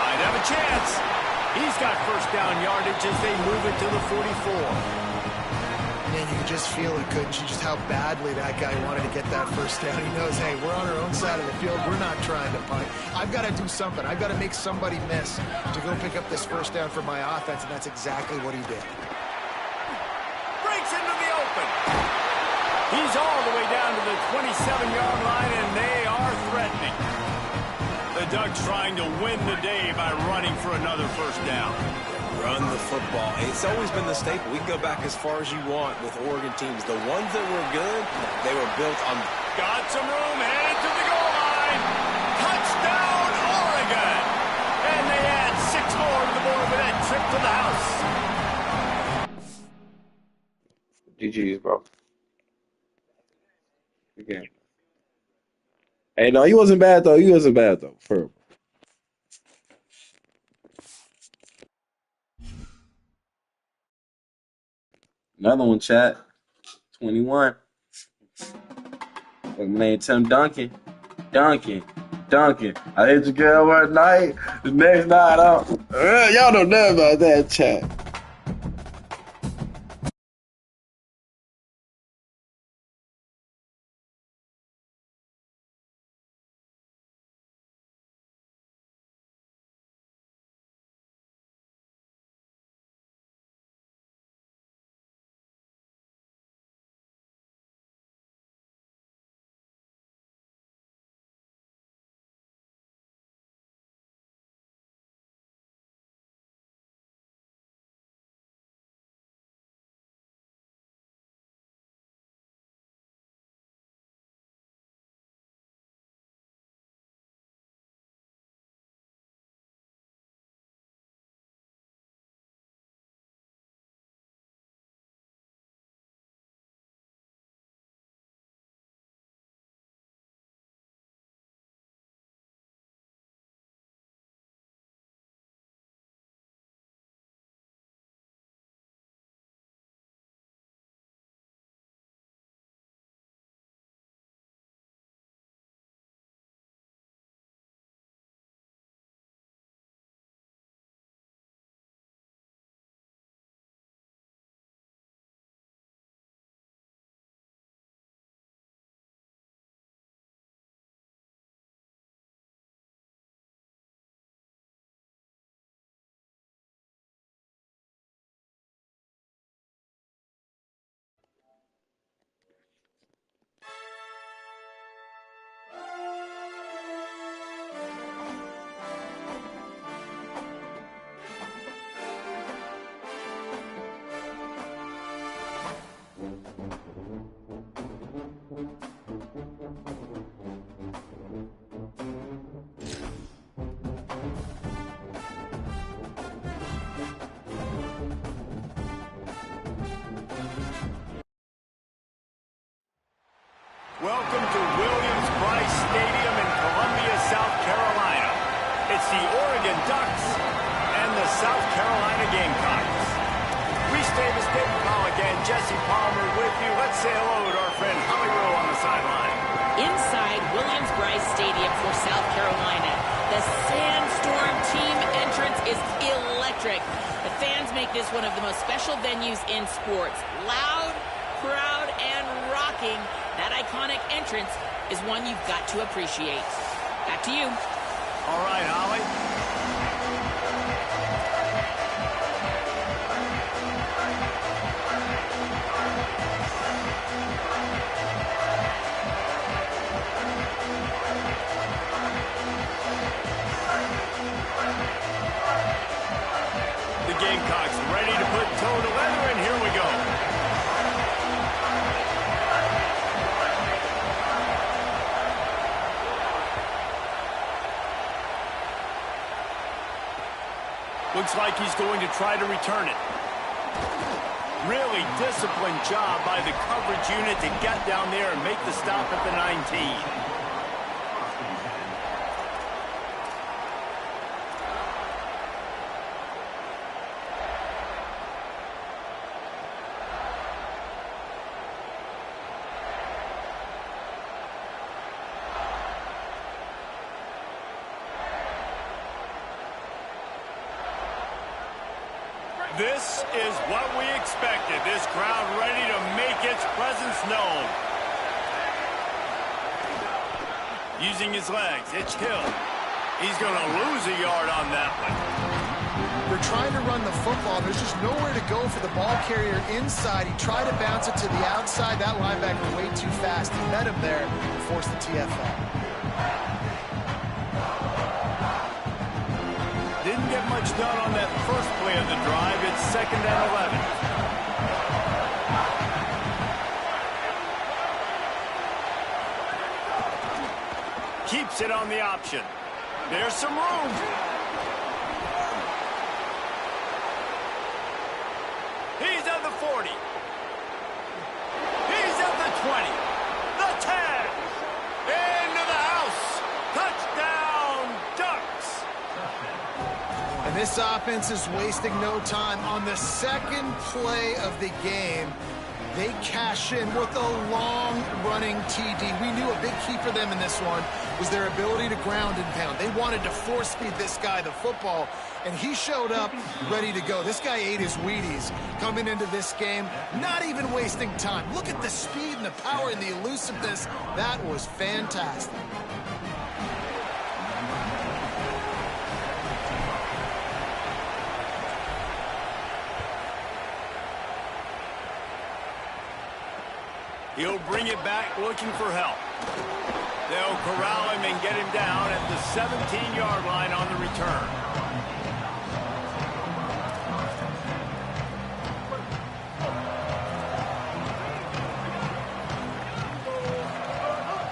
Might have a chance. He's got first down yardage as they move it to the 44. Man, you can just feel it, couldn't you? Just how badly that guy wanted to get that first down. He knows, hey, we're on our own side of the field. We're not trying to punt. I've got to do something. I've got to make somebody miss to go pick up this first down for my offense, and that's exactly what he did. Breaks into the open. He's all the way down to the 27-yard line, and they are threatening. The Ducks trying to win the day by running for another first down. Run the football. It's always been the staple. We can go back as far as you want with Oregon teams. The ones that were good, they were built on. Got some room, headed to the goal line. Touchdown, Oregon. And they add 6 more to the board with that trip to the house. GG's, bro. Okay. Hey, no, he wasn't bad, though. He wasn't bad, though. For real. Another one, chat. 21. My name Tim Duncan. Duncan. I hit your girl one night. The next night, y'all don't know about that, chat. Welcome to Williams-Brice Stadium in Columbia, South Carolina. It's the Oregon Ducks and the South Carolina Gamecocks. Reese Davis, David Pollock, and Jesse Palmer with you. Let's say hello to our friend Holly Rowe on the sideline. Inside Williams-Brice Stadium for South Carolina, the Sandstorm team entrance is electric. The fans make this one of the most special venues in sports. Loud, proud, and rocking. That iconic entrance is one you've got to appreciate. Back to you. All right, Holly. The Gamecocks ready to put toe to leather, and here we go. Looks like he's going to try to return it. Really disciplined job by the coverage unit to get down there and make the stop at the 19. This is what we expected. This crowd ready to make its presence known. Using his legs, it's Hill. He's going to lose a yard on that one. They're trying to run the football. There's just nowhere to go for the ball carrier inside. He tried to bounce it to the outside. That linebacker way too fast. He met him there and forced the TFL. Didn't get much done on that first play of the drive. It's 2nd and 11. Keeps it on the option. There's some room. He's at the 40. He's at the 20. The 10. Into the house. Touchdown, Ducks. And this offense is wasting no time. On the second play of the game, they cash in with a long-running TD. We knew a big key for them in this one was their ability to ground and pound. They wanted to force-feed this guy the football, and he showed up ready to go. This guy ate his Wheaties coming into this game, not even wasting time. Look at the speed and the power and the elusiveness. That was fantastic. He'll bring it back looking for help. They'll corral him and get him down at the 17-yard line on the return.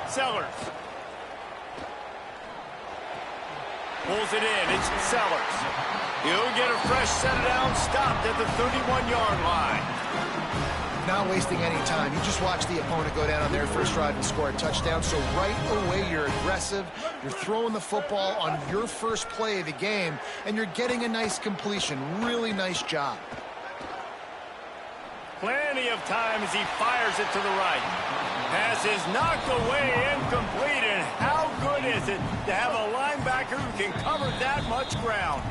Sellers. Pulls it in. It's Sellers. He'll get a fresh set it down, stopped at the 31-yard line. Not wasting any time. You just watch the opponent go down on their first drive and score a touchdown. So right away, you're aggressive. You're throwing the football on your first play of the game, and you're getting a nice completion. Really nice job. Plenty of time as he fires it to the right. Pass is knocked away, incomplete, and how good is it to have a linebacker who can cover that much ground?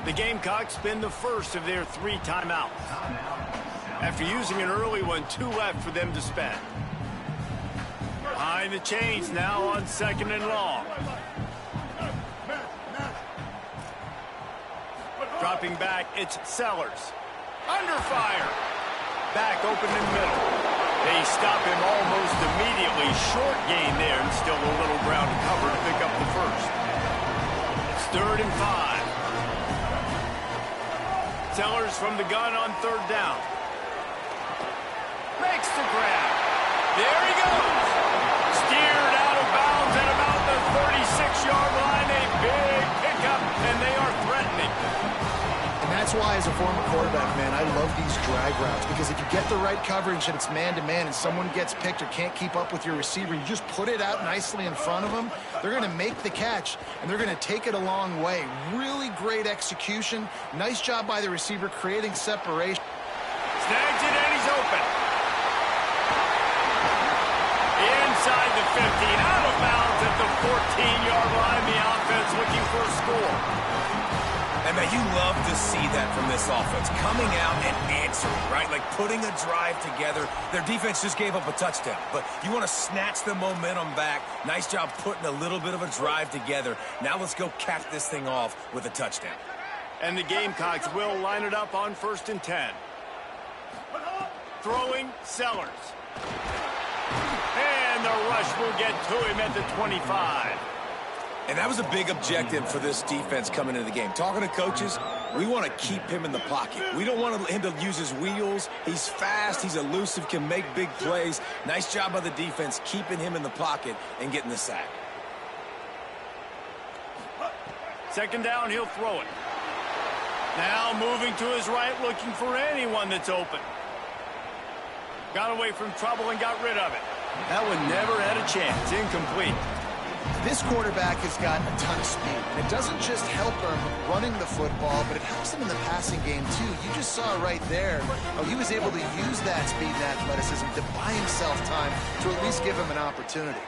The Gamecocks spend the first of their 3 timeouts. After using an early one, 2 left for them to spend. Behind the chains now on 2nd and long. Dropping back, it's Sellers. Under fire. Back open in the middle. They stop him almost immediately. Short gain there and still a little ground to cover to pick up the first. It's 3rd and 5. Sellers from the gun on 3rd down. Makes the grab. There he goes. Steered out of bounds at about the 36-yard line. A big pickup, and they are threatening. And that's why, as a former quarterback, man, I love these drag routes, because if you get the right coverage and it's man-to-man and someone gets picked or can't keep up with your receiver, you just put it out nicely in front of them. They're going to make the catch, and they're going to take it a long way. Really great execution. Nice job by the receiver creating separation. Snags it, and he's open. Inside the 15, out of bounds at the 14-yard line. The offense looking for a score. And man, you love to see that from this offense, coming out and answering, right? Like putting a drive together. Their defense just gave up a touchdown, but you want to snatch the momentum back. Nice job putting a little bit of a drive together. Now let's go cap this thing off with a touchdown. And the Gamecocks will line it up on 1st and 10. Throwing, Sellers. And the rush will get to him at the 25. And that was a big objective for this defense coming into the game. Talking to coaches, we want to keep him in the pocket. We don't want him to use his wheels. He's fast, he's elusive, can make big plays. Nice job by the defense keeping him in the pocket and getting the sack. 2nd down, he'll throw it. Now moving to his right, looking for anyone that's open. Got away from trouble and got rid of it. That one never had a chance. Incomplete. This quarterback has got a ton of speed. And it doesn't just help him running the football, but it helps him in the passing game, too. You just saw right there how he was able to use that speed and athleticism to buy himself time to at least give him an opportunity.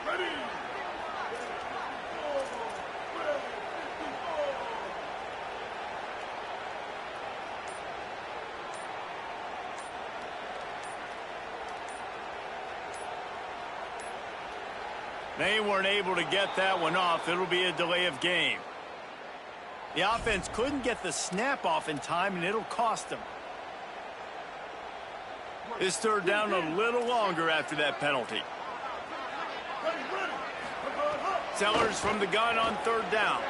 They weren't able to get that one off. It'll be a delay of game. The offense couldn't get the snap off in time, and it'll cost them. This third down a little longer after that penalty. Sellers from the gun on third down.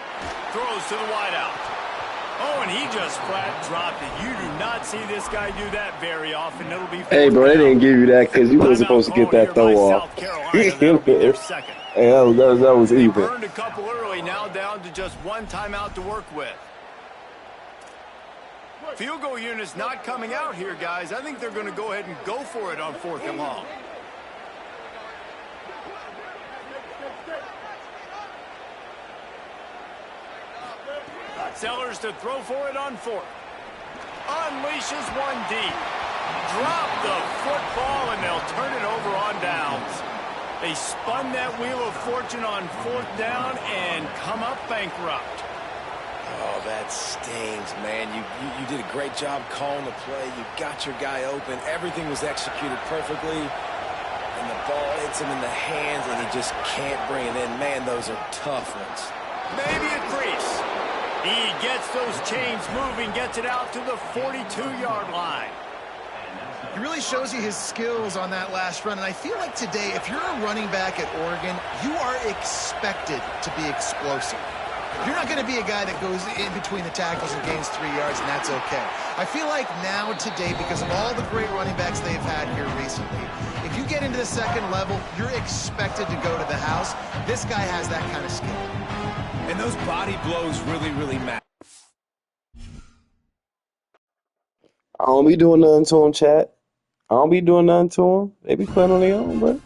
Throws to the wideout. Oh, and he just flat dropped it. You do not see this guy do that very often. It'll be Hey, bro, they didn't give you that because you weren't supposed to get that throw off. Hey, that was even. Earned a couple early, now down to just one timeout to work with. Field goal unit's not coming out here, guys. I think they're going to go ahead and go for it on 4th and long. Sellers to throw for it on 4th. Unleashes one deep. Drop the football, and they'll turn it over on downs. They spun that wheel of fortune on 4th down and come up bankrupt. Oh, that stings, man. You did a great job calling the play. You got your guy open. Everything was executed perfectly. And the ball hits him in the hands, and he just can't bring it in. Man, those are tough ones. Maybe a crease. He gets those chains moving, gets it out to the 42-yard line. He really shows you his skills on that last run. And I feel like today, if you're a running back at Oregon, you are expected to be explosive. You're not going to be a guy that goes in between the tackles and gains 3 yards, and that's okay. I feel like now today, because of all the great running backs they've had here recently, if you get into the second level, you're expected to go to the house. This guy has that kind of skill. And those body blows really, really matter. I don't be doing nothing to him, chat. I don't be doing nothing to him. They be playing on their own, bro.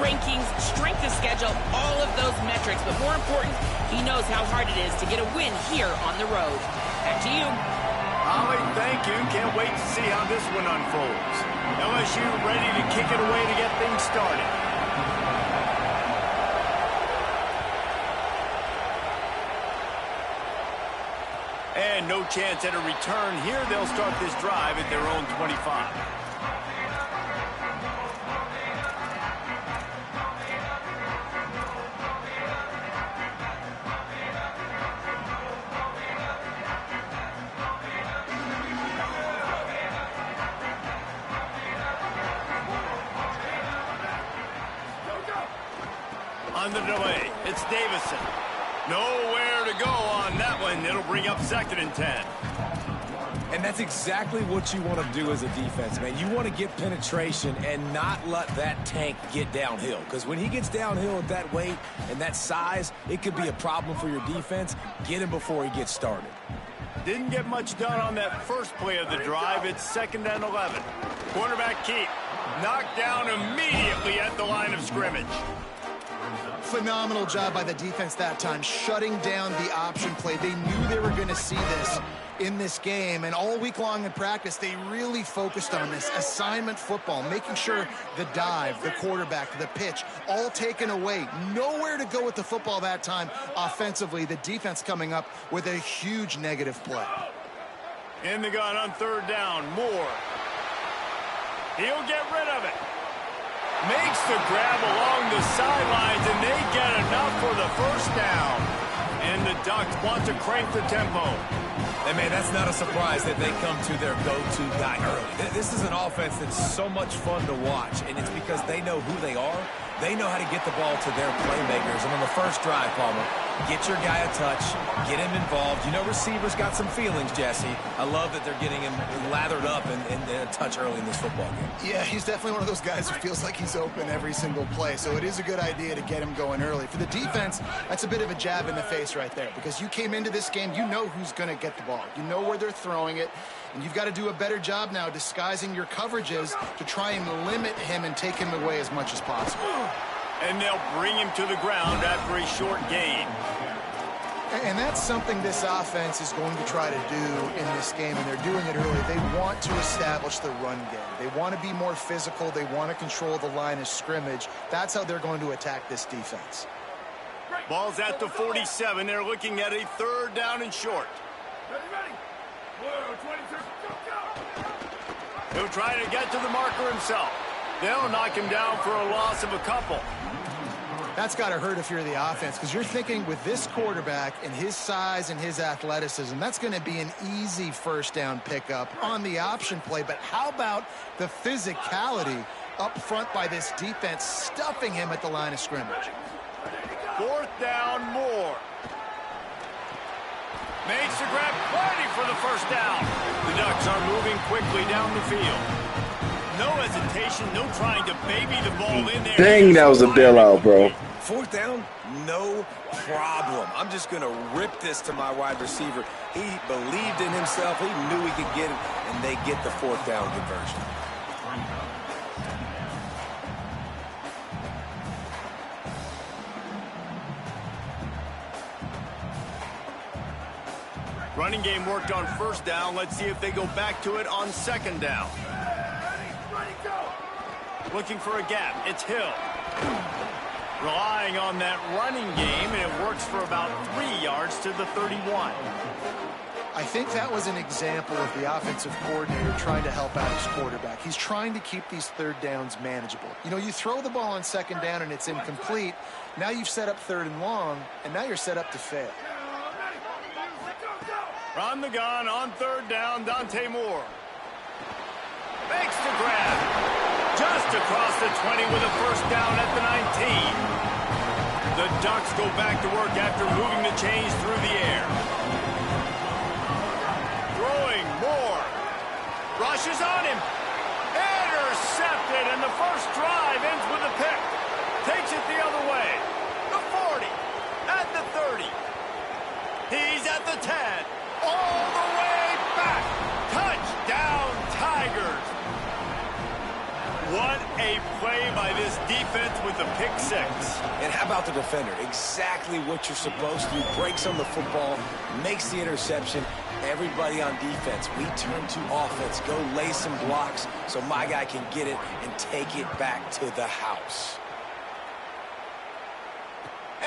rankings, strength of schedule, all of those metrics. But more important, he knows how hard it is to get a win here on the road. Back to you. Holly, thank you. Can't wait to see how this one unfolds. LSU ready to kick it away to get things started. And no chance at a return here. They'll start this drive at their own 25. On the delay, it's Davison. Nowhere to go on that one. It'll bring up 2nd and 10. And that's exactly what you want to do as a defense, man. You want to get penetration and not let that tank get downhill. Because when he gets downhill at that weight and that size, it could be a problem for your defense. Get him before he gets started. Didn't get much done on that first play of the drive. It's 2nd and 11. Quarterback keep. Knocked down immediately at the line of scrimmage. Phenomenal job by the defense that time, shutting down the option play. They knew they were going to see this in this game, and all week long in practice, they really focused on this assignment football, making sure the dive, the quarterback, the pitch, all taken away. Nowhere to go with the football that time offensively. The defense coming up with a huge negative play. In the gun on 3rd down, Moore. He'll get rid of it. Makes the grab along the sidelines, and they get enough for the 1st down. And the Ducks want to crank the tempo. And, man, that's not a surprise that they come to their go-to guy early. This is an offense that's so much fun to watch, and it's because they know who they are. They know how to get the ball to their playmakers. And on the first drive, Palmer, get your guy a touch, get him involved. You know receivers got some feelings, Jesse. I love that they're getting him lathered up and a touch early in this football game. Yeah, he's definitely one of those guys who feels like he's open every single play, so it is a good idea to get him going early. For the defense, that's a bit of a jab in the face right there, because you came into this game, you know who's going to get the ball. You know where they're throwing it, and you've got to do a better job now disguising your coverages to try and limit him and take him away as much as possible. And they'll bring him to the ground after a short gain. And that's something this offense is going to try to do in this game, and they're doing it early. They want to establish the run game. They want to be more physical. They want to control the line of scrimmage. That's how they're going to attack this defense. Ball's at the 47. They're looking at a 3rd down and short. He'll try to get to the marker himself. They'll knock him down for a loss of a couple. That's got to hurt if you're the offense, because you're thinking with this quarterback and his size and his athleticism, that's going to be an easy 1st down pickup on the option play. But how about the physicality up front by this defense, stuffing him at the line of scrimmage? 4th down, Moore. Makes the grab, plenty for the 1st down. The Ducks are moving quickly down the field. No hesitation, no trying to baby the ball in there. Dang, that was a bailout, bro. 4th down, no problem. I'm just going to rip this to my wide receiver. He believed in himself. He knew he could get it, and they get the 4th down conversion. Running game worked on 1st down. Let's see if they go back to it on 2nd down. Looking for a gap. It's Hill. Relying on that running game, and it works for about 3 yards to the 31. I think that was an example of the offensive coordinator trying to help out his quarterback. He's trying to keep these 3rd downs manageable. You know, you throw the ball on 2nd down and it's incomplete. Now you've set up 3rd and long, and now you're set up to fail. On the gun on 3rd down, Dante Moore. Makes the grab. Just across the 20 with a 1st down at the 19. The Ducks go back to work after moving the chains through the air. Throwing Moore. Rushes on him. Intercepted, and the first drive ends with a pick. Takes it the other way. The 40. At the 30. He's at the 10. All the way back. Touchdown, Tigers. What a play by this defense with the pick six. And how about the defender? Exactly what you're supposed to do. Breaks on the football, makes the interception. Everybody on defense, we turn to offense. Go lay some blocks so my guy can get it and take it back to the house.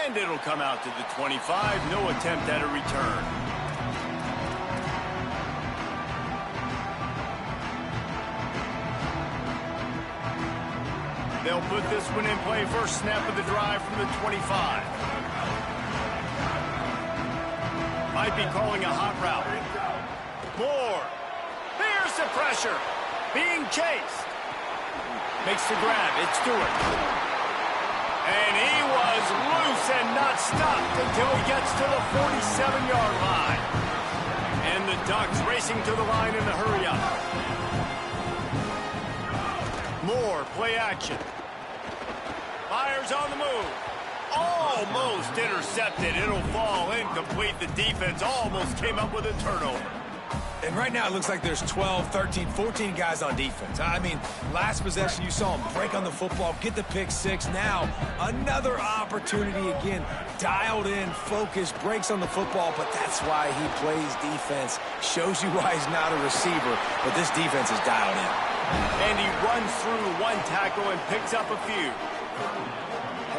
And it'll come out to the 25. No attempt at a return. They'll put this one in play. First snap of the drive from the 25. Might be calling a hot route. Moore. There's the pressure. Being chased. Makes the grab. It's Stewart. And he was loose and not stopped until he gets to the 47-yard line. And the Ducks racing to the line in the hurry-up. Moore, play action. Fires on the move. Almost intercepted. It'll fall incomplete. The defense almost came up with a turnover. And right now it looks like there's 12, 13, 14 guys on defense. I mean, last possession you saw him break on the football, get the pick six. Now another opportunity again. Dialed in, focused, breaks on the football, but that's why he plays defense. Shows you why he's not a receiver, but this defense is dialed in. And he runs through one tackle and picks up a few.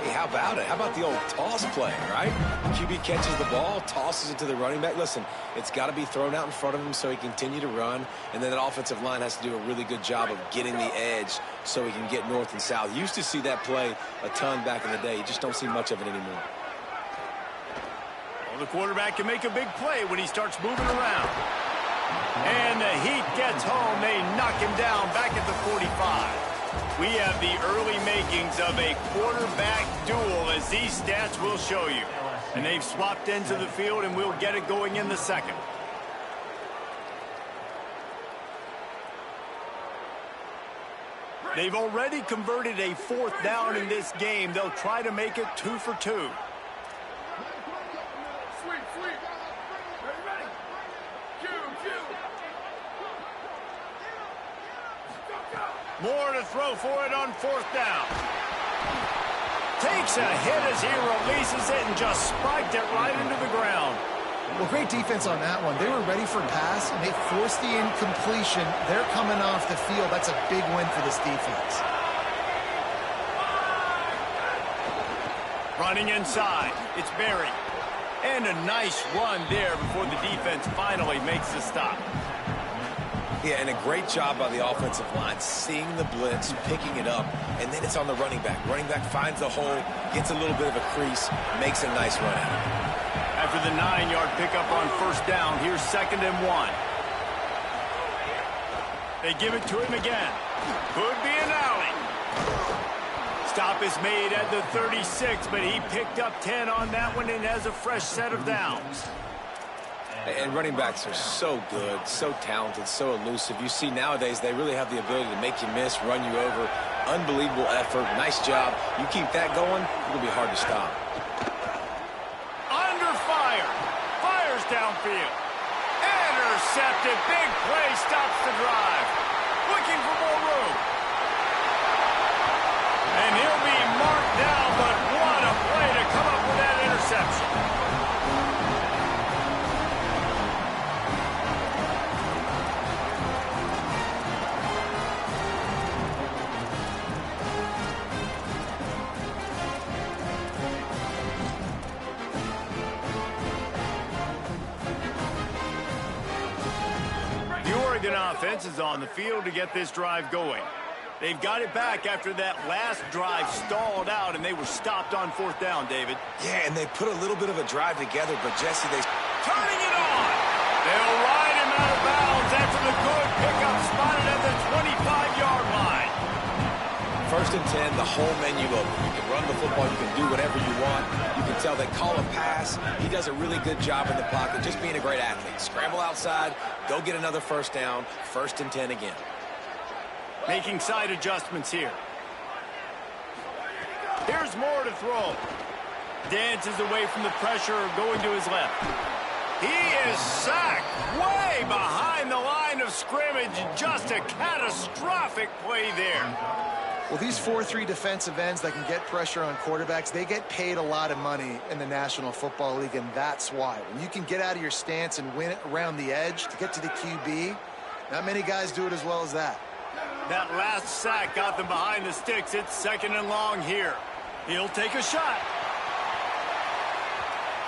Hey, how about it? How about the old toss play, right? QB catches the ball, tosses it to the running back. Listen, it's got to be thrown out in front of him so he can continue to run, and then that offensive line has to do a really good job of getting the edge so he can get north and south. Used to see that play a ton back in the day. You just don't see much of it anymore. Well, the quarterback can make a big play when he starts moving around. And the heat gets home. They knock him down back at the 45. We have the early makings of a quarterback duel, as these stats will show you. And they've swapped ends of the field, and we'll get it going in the second. They've already converted a fourth down in this game. They'll try to make it 2 for 2. Moore to throw for it on fourth down. Takes a hit as he releases it and just spiked it right into the ground. Well, great defense on that one. They were ready for pass, and they forced the incompletion. They're coming off the field. That's a big win for this defense. Running inside. It's Berry. And a nice run there before the defense finally makes the stop. Yeah, and a great job by the offensive line, seeing the blitz, picking it up, and then it's on the running back. Running back finds the hole, gets a little bit of a crease, makes a nice run out. After the 9-yard pickup on first down, here's 2nd and 1. They give it to him again. Could be an alley. Stop is made at the 36, but he picked up 10 on that one and has a fresh set of downs. And running backs are so good, so talented, so elusive. You see nowadays they really have the ability to make you miss, run you over. Unbelievable effort. Nice job. You keep that going, it'll be hard to stop. Under fire. Fires downfield. Intercepted. Big play stops the drive. Looking for more room. And he'll be marked down, but what a play to come up with that interception. The offense is on the field to get this drive going. They've got it back after that last drive stalled out, and they were stopped on fourth down, David. Yeah, and they put a little bit of a drive together, but Jesse, they... Turning it on! They'll ride him out of bounds after the good pickup spotted at the 25-yard line. 1st and 10, the whole menu open. You can run the football, you can do whatever you want. You can tell they call a pass. He does a really good job in the pocket, just being a great athlete. Scramble outside, go get another first down, 1st and 10 again. Making side adjustments here. Here's Moore to throw. Dances away from the pressure, going to his left. He is sacked way behind the line of scrimmage. Just a catastrophic play there. Well, these 4-3 defensive ends that can get pressure on quarterbacks, they get paid a lot of money in the National Football League, and that's why. When you can get out of your stance and win it around the edge to get to the QB, not many guys do it as well as that. That last sack got them behind the sticks. It's 2nd and long here. He'll take a shot.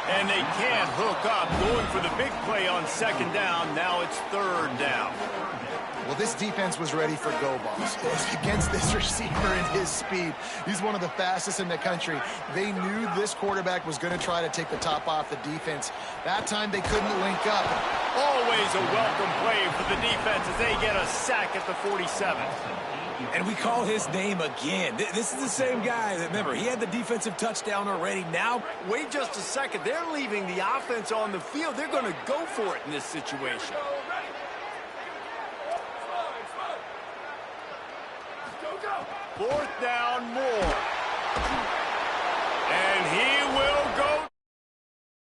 And they can't hook up. Going for the big play on 2nd down. Now it's 3rd down. Well, this defense was ready for go balls. Against this receiver and his speed, he's one of the fastest in the country. They knew this quarterback was going to try to take the top off the defense. That time they couldn't link up. Always a welcome play for the defense as they get a sack at the 47. And we call his name again. This is the same guy. Remember, he had the defensive touchdown already. Now, wait just a second. They're leaving the offense on the field. They're going to go for it in this situation. 4th down, more. And he will